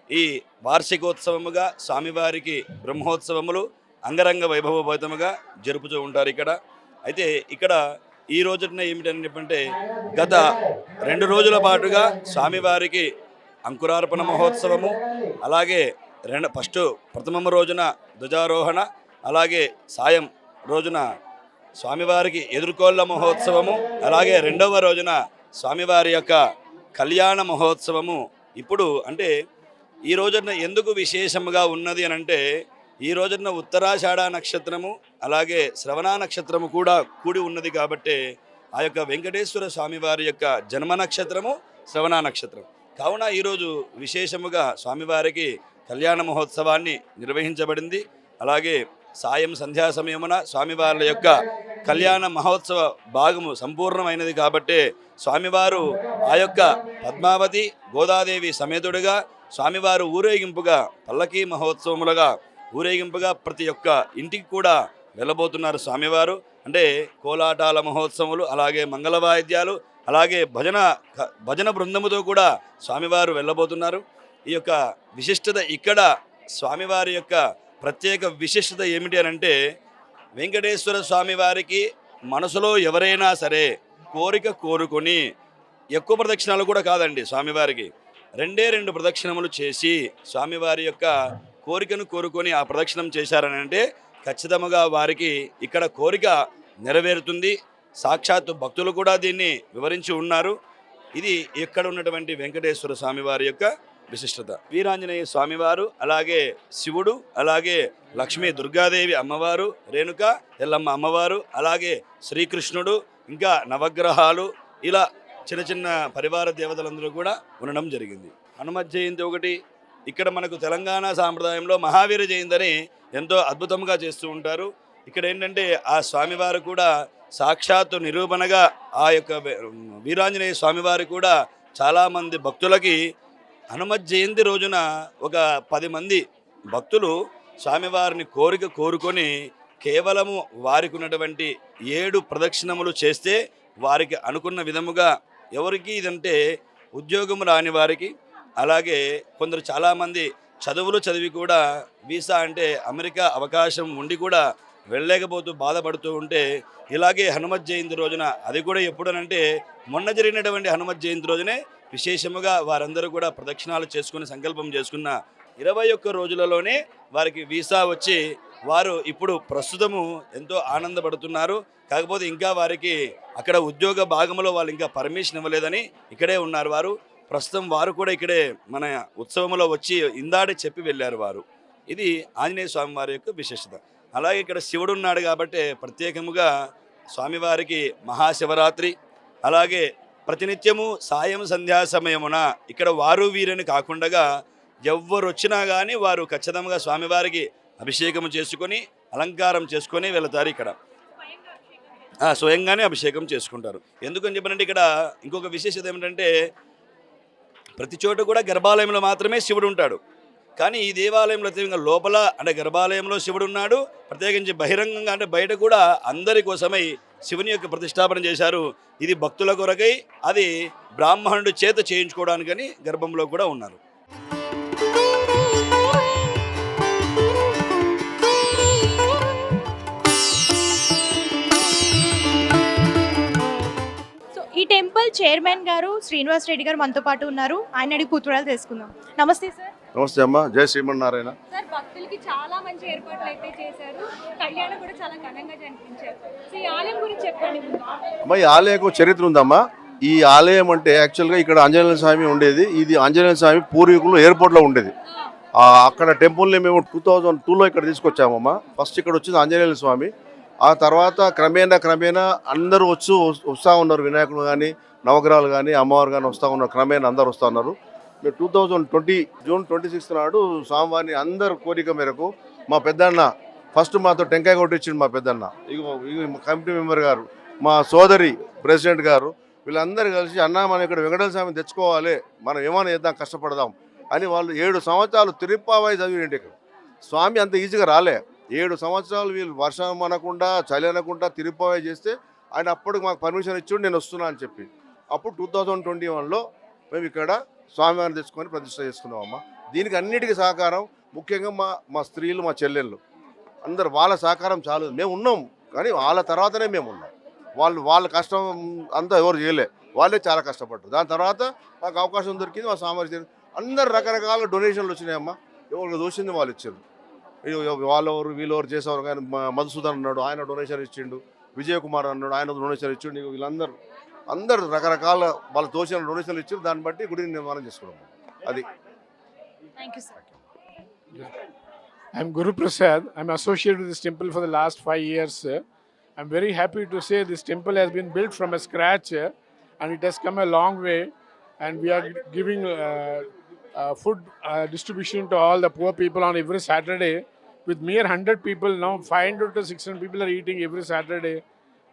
ఈ వార్షికోత్సవముగా స్వామివారికి బ్రహ్మోత్సవములు అంగరంగ వైభవోపేతముగా జరుపుతూ ఉంటారు ఇక్కడ. అయితే ఇక్కడ ఈ రోజున ఏమిటంటే గత 2 రోజుల పాటుగా స్వామివారికి అంకురార్పణ మహోత్సవము, అలాగే ప్రథమ రోజున ధ్వజారోహణ, అలాగే సాయం రోజున స్వామివారికి ఎదుర్కోళ్ల మహోత్సవము, అలాగే 2వ రోజున స్వామివారి యొక్క కళ్యాణ మహోత్సవము. ఇప్పుడు అంటే ఈ రోజున ఎందుకు విశేషముగా ఉన్నది అని అంటే, ఈ రోజున ఉత్తరాషాఢ నక్షత్రము అలాగే శ్రవణ నక్షత్రము కూడా కూడి ఉన్నది కాబట్టి ఆ యొక్క వెంకటేశ్వర స్వామివారి యొక్క జన్మ నక్షత్రము శ్రవణ నక్షత్రం కావున ఈరోజు విశేషముగా స్వామివారికి కళ్యాణ మహోత్సవాన్ని నిర్వహించబడింది. అలాగే సాయం సంధ్యా సమయమున స్వామివారి యొక్క కళ్యాణ మహోత్సవ భాగము సంపూర్ణమైనది కాబట్టి స్వామివారు ఆ యొక్క పద్మావతి గోదాదేవి సమేతుడిగా స్వామివారు ఊరేగింపుగా పల్లకీ మహోత్సవములుగా ఊరేగింపుగా ప్రతి ఒక్క ఇంటికి కూడా వెళ్ళబోతున్నారు స్వామివారు. అంటే కోలాటాల మహోత్సవములు, అలాగే మంగళ వాయిద్యాలు, అలాగే భజన బృందముతో కూడా స్వామివారు వెళ్ళబోతున్నారు. ఈ యొక్క విశిష్టత ఇక్కడ స్వామివారి యొక్క ప్రత్యేక విశిష్టత ఏమిటి అని అంటే, వెంకటేశ్వర స్వామివారికి మనసులో ఎవరైనా సరే కోరిక కోరుకొని ఎక్కువ ప్రదక్షిణాలు కూడా కాదండి, స్వామివారికి 2 ప్రదక్షిణములు చేసి స్వామివారి యొక్క కోరికను కోరుకొని ఆ ప్రదక్షిణం చేశారని అంటే ఖచ్చితంగా వారికి ఇక్కడ కోరిక నెరవేరుతుంది. సాక్షాత్తు భక్తులు కూడా దీన్ని వివరించి ఉన్నారు. ఇది ఇక్కడ ఉన్నటువంటి వెంకటేశ్వర స్వామివారి యొక్క విశిష్టత. వీరాంజనేయ స్వామివారు, అలాగే శివుడు, అలాగే లక్ష్మీ దుర్గాదేవి అమ్మవారు, రేణుక ఎల్లమ్మ అమ్మవారు, అలాగే శ్రీకృష్ణుడు, ఇంకా నవగ్రహాలు, ఇలా చిన్న చిన్న పరివార దేవతలందరూ కూడా ఉండడం జరిగింది. హనుమత్ జయంతి ఒకటి. ఇక్కడ మనకు తెలంగాణ సాంప్రదాయంలో మహావీర జయంతిని ఎంతో అద్భుతంగా చేస్తూ ఉంటారు. ఇక్కడ ఏంటంటే ఆ స్వామివారు కూడా సాక్షాత్తు నిరూపణగా ఆ యొక్క వీరాంజనేయ స్వామివారు కూడా చాలామంది భక్తులకి హనుమత్ జయంతి రోజున ఒక 10 మంది భక్తులు స్వామివారిని కోరిక కోరుకొని కేవలము వారికి ఉన్నటువంటి 7 ప్రదక్షిణములు చేస్తే వారికి అనుకున్న విధముగా, ఎవరికి ఇదంటే ఉద్యోగం రాని వారికి, అలాగే కొందరు చాలామంది చదువులు చదివి కూడా వీసా అంటే అమెరికా అవకాశం ఉండి కూడా వెళ్ళలేకపోతూ బాధపడుతూ ఉంటే, ఇలాగే హనుమత్ జయంతి రోజున, అది కూడా ఎప్పుడనంటే మొన్న జరిగినటువంటి హనుమత్ జయంతి రోజునే విశేషముగా వారందరూ కూడా ప్రదక్షిణాలు చేసుకుని సంకల్పం చేసుకున్న 21 రోజులలోనే వారికి వీసా వచ్చి వారు ఇప్పుడు ప్రస్తుతము ఎంతో ఆనందపడుతున్నారు. కాకపోతే ఇంకా వారికి అక్కడ ఉద్యోగ భాగంలో వాళ్ళు ఇంకా పర్మిషన్ ఇవ్వలేదని ఇక్కడే ఉన్నారు వారు. ప్రస్తుతం వారు కూడా ఇక్కడే మన ఉత్సవంలో వచ్చి ఇందాడే చెప్పి వెళ్ళారు వారు. ఇది ఆంజనేయ స్వామి వారి యొక్క విశేషత. అలాగే ఇక్కడ శివుడు ఉన్నాడు కాబట్టి ప్రత్యేకముగా స్వామివారికి మహాశివరాత్రి, అలాగే ప్రతినిత్యము సాయం సంధ్యా సమయమున ఇక్కడ వారు వీరని కాకుండా ఎవ్వరు వచ్చినా కానీ వారు ఖచ్చితంగా స్వామివారికి అభిషేకం చేసుకొని అలంకారం చేసుకొని వెళతారు. ఇక్కడ స్వయంగానే అభిషేకం చేసుకుంటారు. ఎందుకని చెప్పనంటే ఇక్కడ ఇంకొక విశేషత ఏమిటంటే, ప్రతి చోట కూడా గర్భాలయంలో మాత్రమే శివుడు ఉంటాడు. కానీ ఈ దేవాలయంలో ప్రత్యేకంగా లోపల అంటే గర్భాలయంలో శివుడు ఉన్నాడు. ప్రత్యేకించి బహిరంగంగా అంటే బయట కూడా అందరి కోసమై శివుని యొక్క ప్రతిష్టాపన చేశారు. ఇది భక్తుల కొరకై, అది బ్రాహ్మణుడి చేత చేయించుకోవడానికని గర్భంలో కూడా ఉన్నారు. ఈ టెంపుల్ చైర్మన్ గారు శ్రీనివాస్ రెడ్డి గారు మనతో పాటు ఉన్నారు. ఆయన అడిగి పూర్తిగా తెలుసుకుందాం. నమస్తే సార్. నమస్తే అమ్మ, జై శ్రీమన్నారాయణ. సార్, భక్తులకి చాలా మంచి ఏర్పాట్లు అయితే చేశారు. కళ్యాణం కూడా చాలా ఘనంగా జరిపించారు. సో ఈ ఆలయం గురించి చెప్పండి. అమ్మ, ఈ ఆలయకు చరిత్ర ఉందమ్మా. ఈ ఆలయం అంటే యాక్చువల్గా ఇక్కడ ఆంజనేయ స్వామి ఉండేది. ఇది ఆంజనేయ స్వామి పూర్వీకులు ఎయిర్పోర్ట్లో ఉండేది. అక్కడ టెంపుల్ని మేము 2002లో ఇక్కడ తీసుకొచ్చామమ్మా. ఫస్ట్ ఇక్కడ వచ్చింది ఆంజనేయ స్వామి. ఆ తర్వాత క్రమేణా అందరూ వస్తూ ఉన్నారు. వినాయకుడు కానీ, నవగ్రహాలు కానీ, అమ్మవారు కానీ వస్తూ ఉన్నారు. క్రమేణా అందరు వస్తూ ఉన్నారు. మేము 2020 జూన్ 26 నాడు స్వామివారిని అందరు కోరిక మేరకు మా పెద్దన్న ఫస్ట్ మాతో టెంకాయ కొట్టించిండు. మా పెద్దన్న ఇక కమిటీ మెంబర్ గారు, మా సోదరి ప్రెసిడెంట్ గారు, వీళ్ళందరూ కలిసి అన్న మనం ఇక్కడ వెంకటేశ్వర స్వామిని తెచ్చుకోవాలి, మనం ఏమైనా చేద్దాం, కష్టపడదాం అని వాళ్ళు 7 సంవత్సరాలు తిరుప్పావాయి చదివింటి. స్వామి అంత ఈజీగా రాలే. 7 సంవత్సరాలు వీళ్ళు వర్షం అనకుండా చలి అనకుండా తిరుప్పావాయి చేస్తే ఆయన అప్పుడు మాకు పర్మిషన్ ఇచ్చి నేను వస్తున్నా అని చెప్పి అప్పుడు 2021లో మేము ఇక్కడ స్వామివారిని తెచ్చుకొని ప్రతిష్ట చేసుకున్నామమ్మా. దీనికి అన్నిటికీ సహకారం ముఖ్యంగా మా స్త్రీలు, మా చెల్లెళ్ళు అందరు వాళ్ళ సహకారం చాలు. మేము ఉన్నాం, కానీ వాళ్ళ తర్వాతనే మేము ఉన్నాం. వాళ్ళ కష్టం అంతా ఎవరు చేయలే, వాళ్ళే చాలా కష్టపడ్డారు. దాని తర్వాత మాకు అవకాశం దొరికింది, మా సామర్థ్యం అందరు రకరకాల డొనేషన్లు వచ్చినాయమ్మా. ఎవరికి దోషింది వాళ్ళు ఇచ్చారు. వాళ్ళెవరు వీళ్ళెవరు చేసేవారు కానీ మధుసూదన్ అన్నాడు, ఆయన డొనేషన్ ఇచ్చిండు. విజయ్ కుమార్ అన్నాడు, ఆయన డొనేషన్ ఇచ్చిండు. వీళ్ళందరూ రకరకాల వాళ్ళ దోషిన డొనేషన్లు ఇచ్చారు. దాన్ని బట్టి గుడిని నిర్మాణం చేసుకున్నాం. అది. Thank you sir. I'm Guru Prasad. I'm associated with this temple for the last 5 years. I'm very happy to say this temple has been built from a scratch and it has come a long way. And we are giving food distribution to all the poor people on every Saturday. With mere 100 people now, 500 to 600 people are eating every Saturday.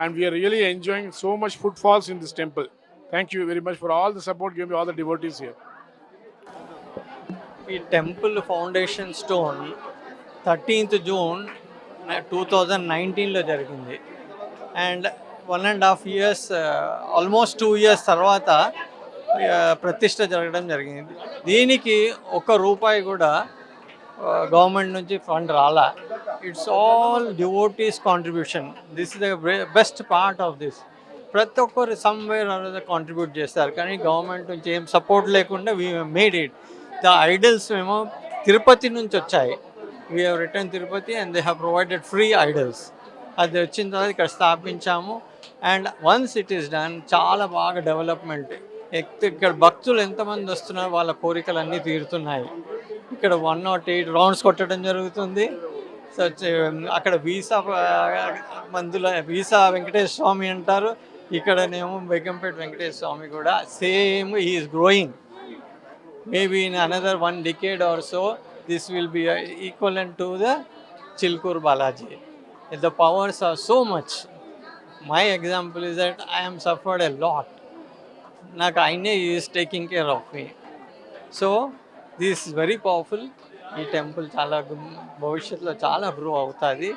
And we are really enjoying so much footfalls in this temple. Thank you very much for all the support given to all the devotees here. ఈ temple foundation stone 13th June 2019లో జరిగింది. And 1.5 years, almost 2 years తర్వాత ప్రతిష్ట జరగడం జరిగింది. దీనికి ₹1 కూడా government నుంచి fund రాలా. It's all devotees contribution. This is the best part of this. ప్రతి ఒక్కరు సమ్వేర్ అనేది కాంట్రిబ్యూట్ చేస్తారు, కానీ గవర్నమెంట్ నుంచి ఏం సపోర్ట్ లేకుండా we made it. The idols మేము తిరుపతి నుంచి వచ్చాయి. We have return Tirupati and they have provided free idols. అది వచ్చిన తర్వాత ఇక్కడ స్థాపించాము. And once it is done చాలా బాగా డెవలప్మెంట్. ఇక్కడ భక్తులు ఎంతమంది వస్తున్నారో వాళ్ళ కోరికలు అన్నీ తీరుతున్నాయి. ఇక్కడ 108 రౌండ్స్ కొట్టడం జరుగుతుంది. సో అక్కడ వీసా వెంకటేశ్వర స్వామి అంటారు, ఇక్కడనేమో బేగంపేట వెంకటేశ్వర స్వామి కూడా same. He is growing. Maybe in another 1 decade or so, this will be equivalent to the Chilkur Balaji. The powers are so much. My example is that I am suffered a lot. Nak Aine is taking care of me. So this is very powerful. Ee temple chala bhavishyatlo chala grow avutadi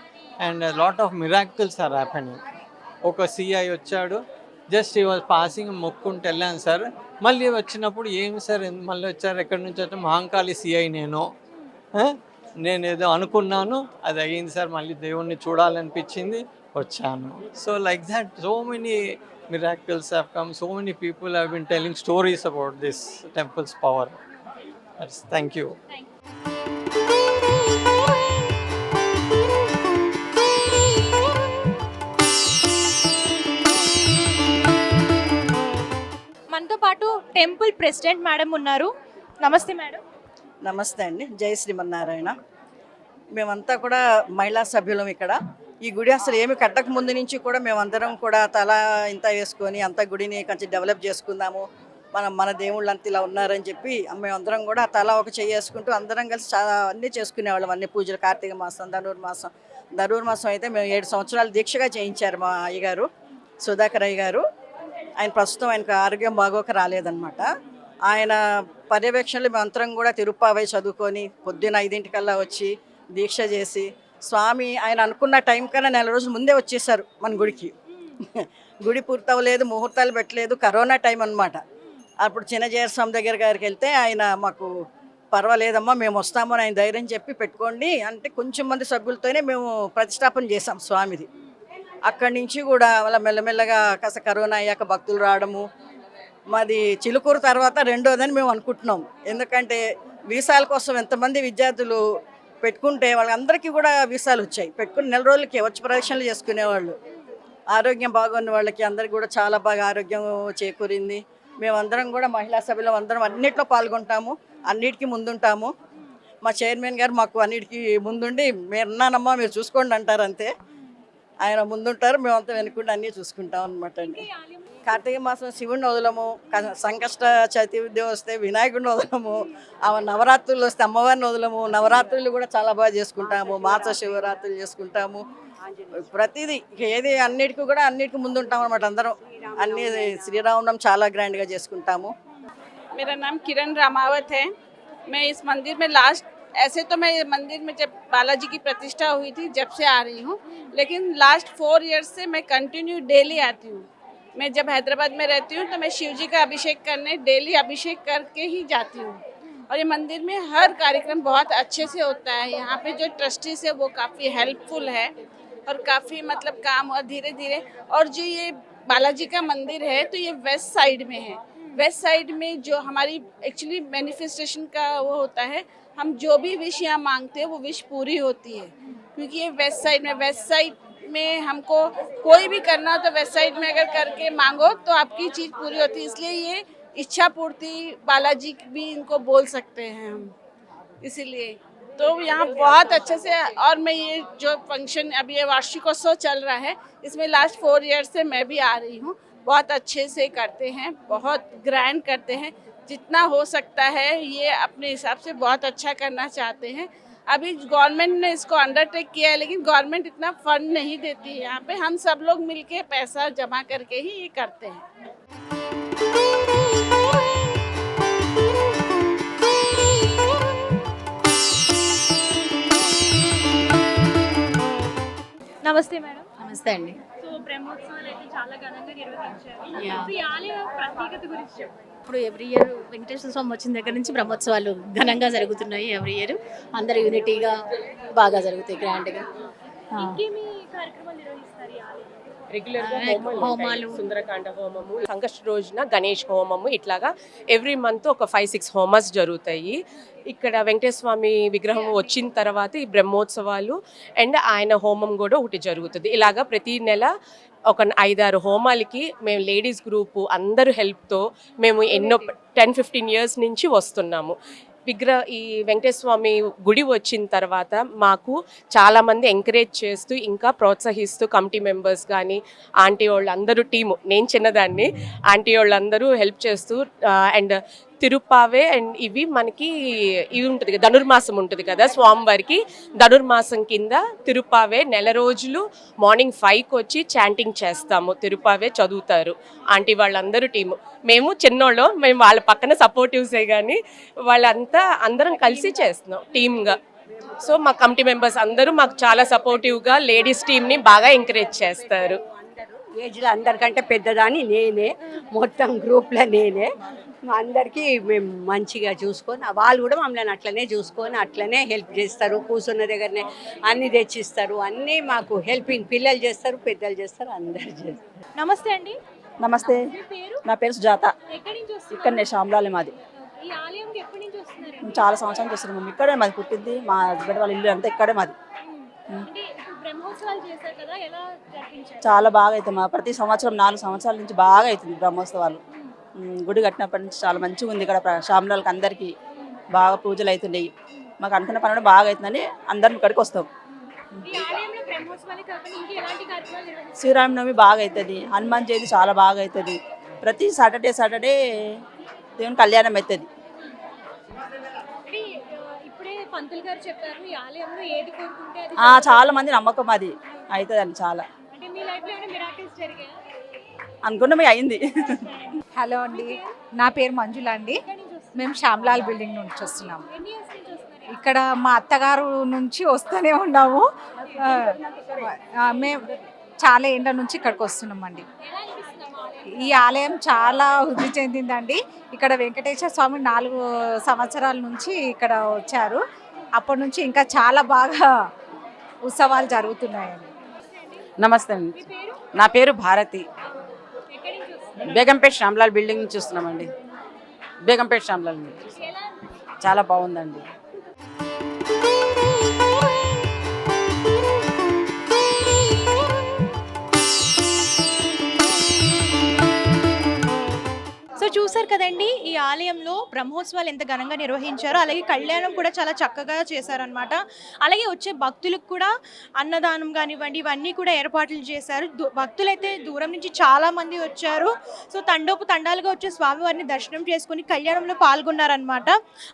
and a lot of miracles are happening. Oka CI వచ్చాడు, just ఈ was passing, మొక్కుంటూ వెళ్ళాను sir. మళ్ళీ వచ్చినప్పుడు ఏమి sir మళ్ళీ వచ్చారు, ఎక్కడి నుంచి వచ్చారు, మహంకాళి సిఐ నేను ఏదో అనుకున్నాను, అది అయ్యింది సార్, మళ్ళీ దేవుణ్ణి చూడాలనిపించింది, వచ్చాను. So like that so many miracles have come, so many people have been telling stories about this temple's power. Thank you. మనతో పాటు టెంపుల్ ప్రెసిడెంట్ మేడం ఉన్నారు. నమస్తే మేడం. నమస్తే అండి. జై శ్రీమన్నారాయణ. మేమంతా కూడా మహిళా సభ్యులం ఇక్కడ. ఈ గుడి అసలు ఏమి కట్టక ముందు నుంచి కూడా మేమందరం కూడా తల ఇంత వేసుకొని అంత గుడిని కొంచెం డెవలప్ చేసుకుందాము, మన దేవుళ్ళు అంత ఇలా ఉన్నారని చెప్పి మేమందరం కూడా తల ఒక చేసుకుంటూ అందరం కలిసి చాలా అన్నీ చేసుకునేవాళ్ళం. అన్ని పూజలు, కార్తీక మాసం, ధనుర్మాసం అయితే మేము 7 సంవత్సరాలు దీక్షగా చేయించారు మా అయ్యగారు సుధాకర్ అయ్య గారు. ఆయన ప్రస్తుతం ఆయనకు ఆరోగ్యం బాగోక రాలేదన్నమాట. ఆయన పర్యవేక్షణలో మేమంతరం కూడా తిరుప్పావై చదువుకొని పొద్దున్న 5 వచ్చి దీక్ష చేసి స్వామి ఆయన అనుకున్న టైం కన్నా 4 రోజుల ముందే వచ్చేసారు మన గుడికి. గుడి పూర్తవలేదు, ముహూర్తాలు పెట్టలేదు, కరోనా టైం అన్నమాట. అప్పుడు చిన్నజీయర్ స్వామి గారికి వెళ్తే ఆయన మాకు పర్వాలేదమ్మా మేము వస్తాము అని ఆయన ధైర్యం చెప్పి పెట్టుకోండి అంటే కొంచెం మంది సభ్యులతోనే మేము ప్రతిష్టాపన చేసాం స్వామిది. అక్కడి నుంచి కూడా వాళ్ళ మెల్లమెల్లగా కాస్త కరోనా అయ్యాక భక్తులు రావడము, మాది చిలుకూరు తర్వాత రెండోదని మేము అనుకుంటున్నాం. ఎందుకంటే వీసాల కోసం ఎంతమంది విద్యార్థులు పెట్టుకుంటే వాళ్ళందరికీ కూడా వీసాలు వచ్చాయి. పెట్టుకుని 4 రోజులకి వచ్చి ప్రదక్షిణలు చేసుకునేవాళ్ళు. ఆరోగ్యం బాగున్న వాళ్ళకి అందరికీ కూడా చాలా బాగా ఆరోగ్యం చేకూరింది. మేమందరం కూడా మహిళా సభ్యులు అందరం అన్నింటిలో పాల్గొంటాము, అన్నిటికీ ముందుంటాము. మా చైర్మన్ గారు మాకు అన్నిటికీ ముందుండి మీరు ఉన్నానమ్మా మీరు చూసుకోండి అంటారు, అంతే. ఆయన ముందుంటారు, మేమంతా వెనుకుండి అన్నీ చూసుకుంటాం అనమాట అండి. కార్తీక మాసం శివుడిని వదలము, సంకష్ట చతుర్థి వస్తే వినాయకుడిని వదలము, నవరాత్రులు వస్తే అమ్మవారిని వదలము. నవరాత్రులు కూడా చాలా బాగా చేసుకుంటాము, మాస శివరాత్రులు చేసుకుంటాము. ప్రతిదీ ఏది అన్నిటికీ ముందుంటాం అనమాట అందరం. అన్ని శ్రీరామనవమి చాలా గ్రాండ్గా చేసుకుంటాము. मेरा नाम किरण रामावत है. मैं इस मंदिर में ऐसे तो मैं मंदिर में जब बालाजी की प्रतिष्ठा हुई थी जब से आ रही हूँ, लेकिन लास्ट 4 years से मैं कंटिन्यू डेली आती हूँ. मैं जब हैदराबाद में रहती हूँ तो मैं शिव जी का अभिषेक करने डेली अभिषेक करके ही जाती हूँ. और ये मंदिर में हर कार्यक्रम बहुत अच्छे से होता है. यहाँ पे जो ट्रस्टीज है वो काफ़ी हेल्पफुल है. और काफ़ी मतलब काम हुआ धीरे धीरे। और जो ये बालाजी का मंदिर है तो ये वेस्ट साइड में है। वेस्ट साइड में जो हमारी एक्चुअली मैनिफेस्टेशन का वो होता है, हम जो भी विश यहाँ मांगते हैं वो विश पूरी होती है, क्योंकि ये वेस्ट साइड में हमको कोई भी करना हो तो वेस्ट साइड में अगर करके मांगो तो आपकी चीज़ पूरी होती है। इसलिए ये इच्छा पूर्ति बालाजी भी इनको बोल सकते हैं हम, इसीलिए तो यहाँ बहुत अच्छे से। और मैं ये जो फंक्शन अभी ये वार्षिकोत्सव चल रहा है, इसमें लास्ट 4 ईयर्स से मैं भी आ रही हूँ। बहुत अच्छे से करते हैं, बहुत ग्रैंड करते हैं, जितना हो सकता है ये अपने हिसाब से बहुत अच्छा करना चाहते हैं। अभी गवर्नमेंट ने इसको अंडरटेक किया है, लेकिन गवर्नमेंट इतना फंड नहीं देती है। यहाँ पे हम सब लोग मिलके पैसा जमा करके ही ये करते हैं। నమస్తే మేడం. నమస్తే అండి. సో బ్రహ్మోత్సవాలు అయితే చాలా ఘనంగా నిర్వహించారు. Yeah. ఈ ఆలయ ప్రత్యేకత గురించి చెప్పండి. ఇప్పుడు ఎవ్రీ ఇయర్ వెంకటేశ్వర స్వామి వచ్చిన దగ్గర నుంచి బ్రహ్మోత్సవాలు ఘనంగా జరుగుతున్నాయి. ఎవ్రీ ఇయర్ అందరు యూనిటీగా బాగా జరుగుతాయి, గ్రాండ్గా. ఇంకేమి కార్యక్రమాలు నిర్వహిస్తారు ఈ ఆలయంలో? రెగ్యులర్గా హోమాలు, సుందరకాండ హోమము, సంకష్ట రోజున గణేష్ హోమము, ఇట్లాగా ఎవ్రీ మంత్ ఒక 5-6 హోమాస్ జరుగుతాయి. ఇక్కడ వెంకటేశ్వర స్వామి విగ్రహం వచ్చిన తర్వాత ఈ బ్రహ్మోత్సవాలు అండ్ ఆయన హోమం కూడా ఒకటి జరుగుతుంది. ఇలాగా ప్రతి నెల ఒక 5-6 హోమాలకి మేము లేడీస్ గ్రూపు అందరూ హెల్ప్తో మేము ఎన్నో 10-15 ఇయర్స్ నుంచి వస్తున్నాము. ఈ వెంకటేశ్వర స్వామి గుడి వచ్చిన తర్వాత మాకు చాలామంది ఎంకరేజ్ చేస్తూ ఇంకా ప్రోత్సహిస్తూ కమిటీ మెంబర్స్ కానీ ఆంటీ వాళ్ళు అందరూ టీము, నేను చిన్నదాన్ని, ఆంటీ వాళ్ళందరూ హెల్ప్ చేస్తూ అండ్ తిరుప్పావే అండ్ ఇవి మనకి ఇవి ఉంటుంది కదా, ధనుర్మాసం ఉంటుంది కదా స్వామివారికి, ధనుర్మాసం కింద తిరుప్పావే నెల రోజులు మార్నింగ్ 5కి వచ్చి చాంటింగ్ చేస్తాము. తిరుప్పావే చదువుతారు ఆంటీ వాళ్ళందరూ టీము. మేము చిన్నోళ్ళం, మేము వాళ్ళ పక్కన సపోర్టివ్సే కానీ వాళ్ళంతా అందరం కలిసి చేస్తున్నాం టీమ్గా. సో మా కమిటీ మెంబర్స్ అందరూ మాకు చాలా సపోర్టివ్గా లేడీస్ టీమ్ని బాగా ఎంకరేజ్ చేస్తారు. ఏజ్లో అందరికంటే పెద్దదాన్ని నేనే, మొత్తం గ్రూప్లో నేనే. అందరికీ మేము మంచిగా చూసుకొని, వాళ్ళు కూడా మమ్మల్ని అట్లనే చూసుకొని అట్లనే హెల్ప్ చేస్తారు. కూర్చున్న దగ్గరనే అన్నీ తెచ్చిస్తారు, అన్నీ మాకు హెల్పింగ్. పిల్లలు చేస్తారు, పెద్దలు చేస్తారు, అందరు చేస్తారు. నమస్తే అండి. నమస్తే, మీ పేరు? నా పేరు సుజాత. ఎక్కడి నుంచి వస్తున్నారు? ఇక్కడనే శ్యామలాలి మాది. ఈ ఆలయంకి ఎప్పటి నుంచి వస్తున్నారు? చాలా సంవత్సరాలు చేస్తున్నాము. ఇక్కడే మాది పుట్టింది, మా హస్బెండ్ వాళ్ళ ఇల్లు అంతా ఇక్కడే మాది. అంటే ఇప్పుడు బ్రహ్మోత్సవాలు చేశారు కదా, ఎలా జరిపించారు? చాలా బాగా అవుతుంది. మా ప్రతి సంవత్సరం 4 సంవత్సరాల నుంచి బాగా అవుతుంది బ్రహ్మోత్సవాలు. గుడి కట్టినప్పటి నుంచి చాలా మంచిగా ఉంది. ఇక్కడ శ్యామలాలకి అందరికీ బాగా పూజలు అవుతున్నాయి. మాకు అనుకున్న పని కూడా బాగా అవుతుందని అందరం ఇక్కడికి వస్తాం. ఈ ఆలయంలో బ్రహ్మోత్సవాలే కాకుండా ఇంకా ఎలాంటి కార్యక్రమాలు నిర్వహిస్తారు? శ్రీరామనవమి బాగా అవుతుంది, హనుమాన్ జయంతి చాలా బాగా అవుతుంది. ప్రతి సాటర్డే దేవుని కళ్యాణం అవుతుంది. అంటే ఇప్పుడే పంతులు గారు చెప్పారు ఈ ఆలయంలో ఏది కోరుకుంటే అది చాలా మంది నమ్మకం అది అవుతుందండి. చాలా అంటే మీ లైఫ్లో ఏమైనా మిరాకిల్స్ జరిగాయా? అనుకున్నమే అయింది. హలో అండి, నా పేరు మంజుల అండి. మేము శ్యామ్లాల్ బిల్డింగ్ నుంచి వస్తున్నాము. ఎన్ని ఇయర్స్ నుంచి వస్తున్నారు? ఇక్కడ మా అత్తగారు నుంచి వస్తూనే ఉన్నాము. మేము చాలా ఏళ్ళ నుంచి ఇక్కడికి వస్తున్నామండి. ఎలా అనిపిస్తుంది ఆలయం? ఈ ఆలయం చాలా వృద్ధి చెందిందండి. ఇక్కడ వెంకటేశ్వర స్వామి 4 సంవత్సరాల నుంచి ఇక్కడ వచ్చారు. అప్పటి నుంచి ఇంకా చాలా బాగా ఉత్సవాలు జరుగుతున్నాయండి. నమస్తే అండి, నా పేరు భారతి. బేగంపేట శ్యామ్లాల్ బిల్డింగ్ నుంచి వస్తున్నామండి. బేగంపేట శ్యామ్లాల్ నుంచి. చాలా బాగుందండి. సో చూసారు కదండి, ఈ ఆలయంలో బ్రహ్మోత్సవాలు ఎంత ఘనంగా నిర్వహించారో, అలాగే కళ్యాణం కూడా చాలా చక్కగా చేశారనమాట. అలాగే వచ్చే భక్తులకు కూడా అన్నదానం కానివ్వండి, ఇవన్నీ కూడా ఏర్పాట్లు చేశారు. భక్తులైతే దూరం నుంచి చాలా మంది వచ్చారు. సో తండాలుగా వచ్చే స్వామివారిని దర్శనం చేసుకుని కళ్యాణంలో పాల్గొన్నారనమాట.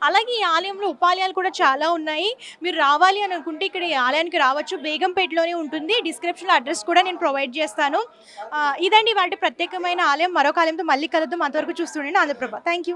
అలాగే ఈ ఆలయంలో ఉపాలయాలు కూడా చాలా ఉన్నాయి. మీరు రావాలి అని అనుకుంటే ఇక్కడ ఈ ఆలయానికి రావచ్చు. బేగంపేటలోనే ఉంటుంది. డిస్క్రిప్షన్లో అడ్రస్ కూడా నేను ప్రొవైడ్ చేస్తాను. ఇదండి వాటి ప్రత్యేకమైన ఆలయం. మరొక ఆలయంతో మళ్ళీ కలుద్దాం. అంతవరకు చూస్తుండండి ఆంధ్రప్రభ. Thank you.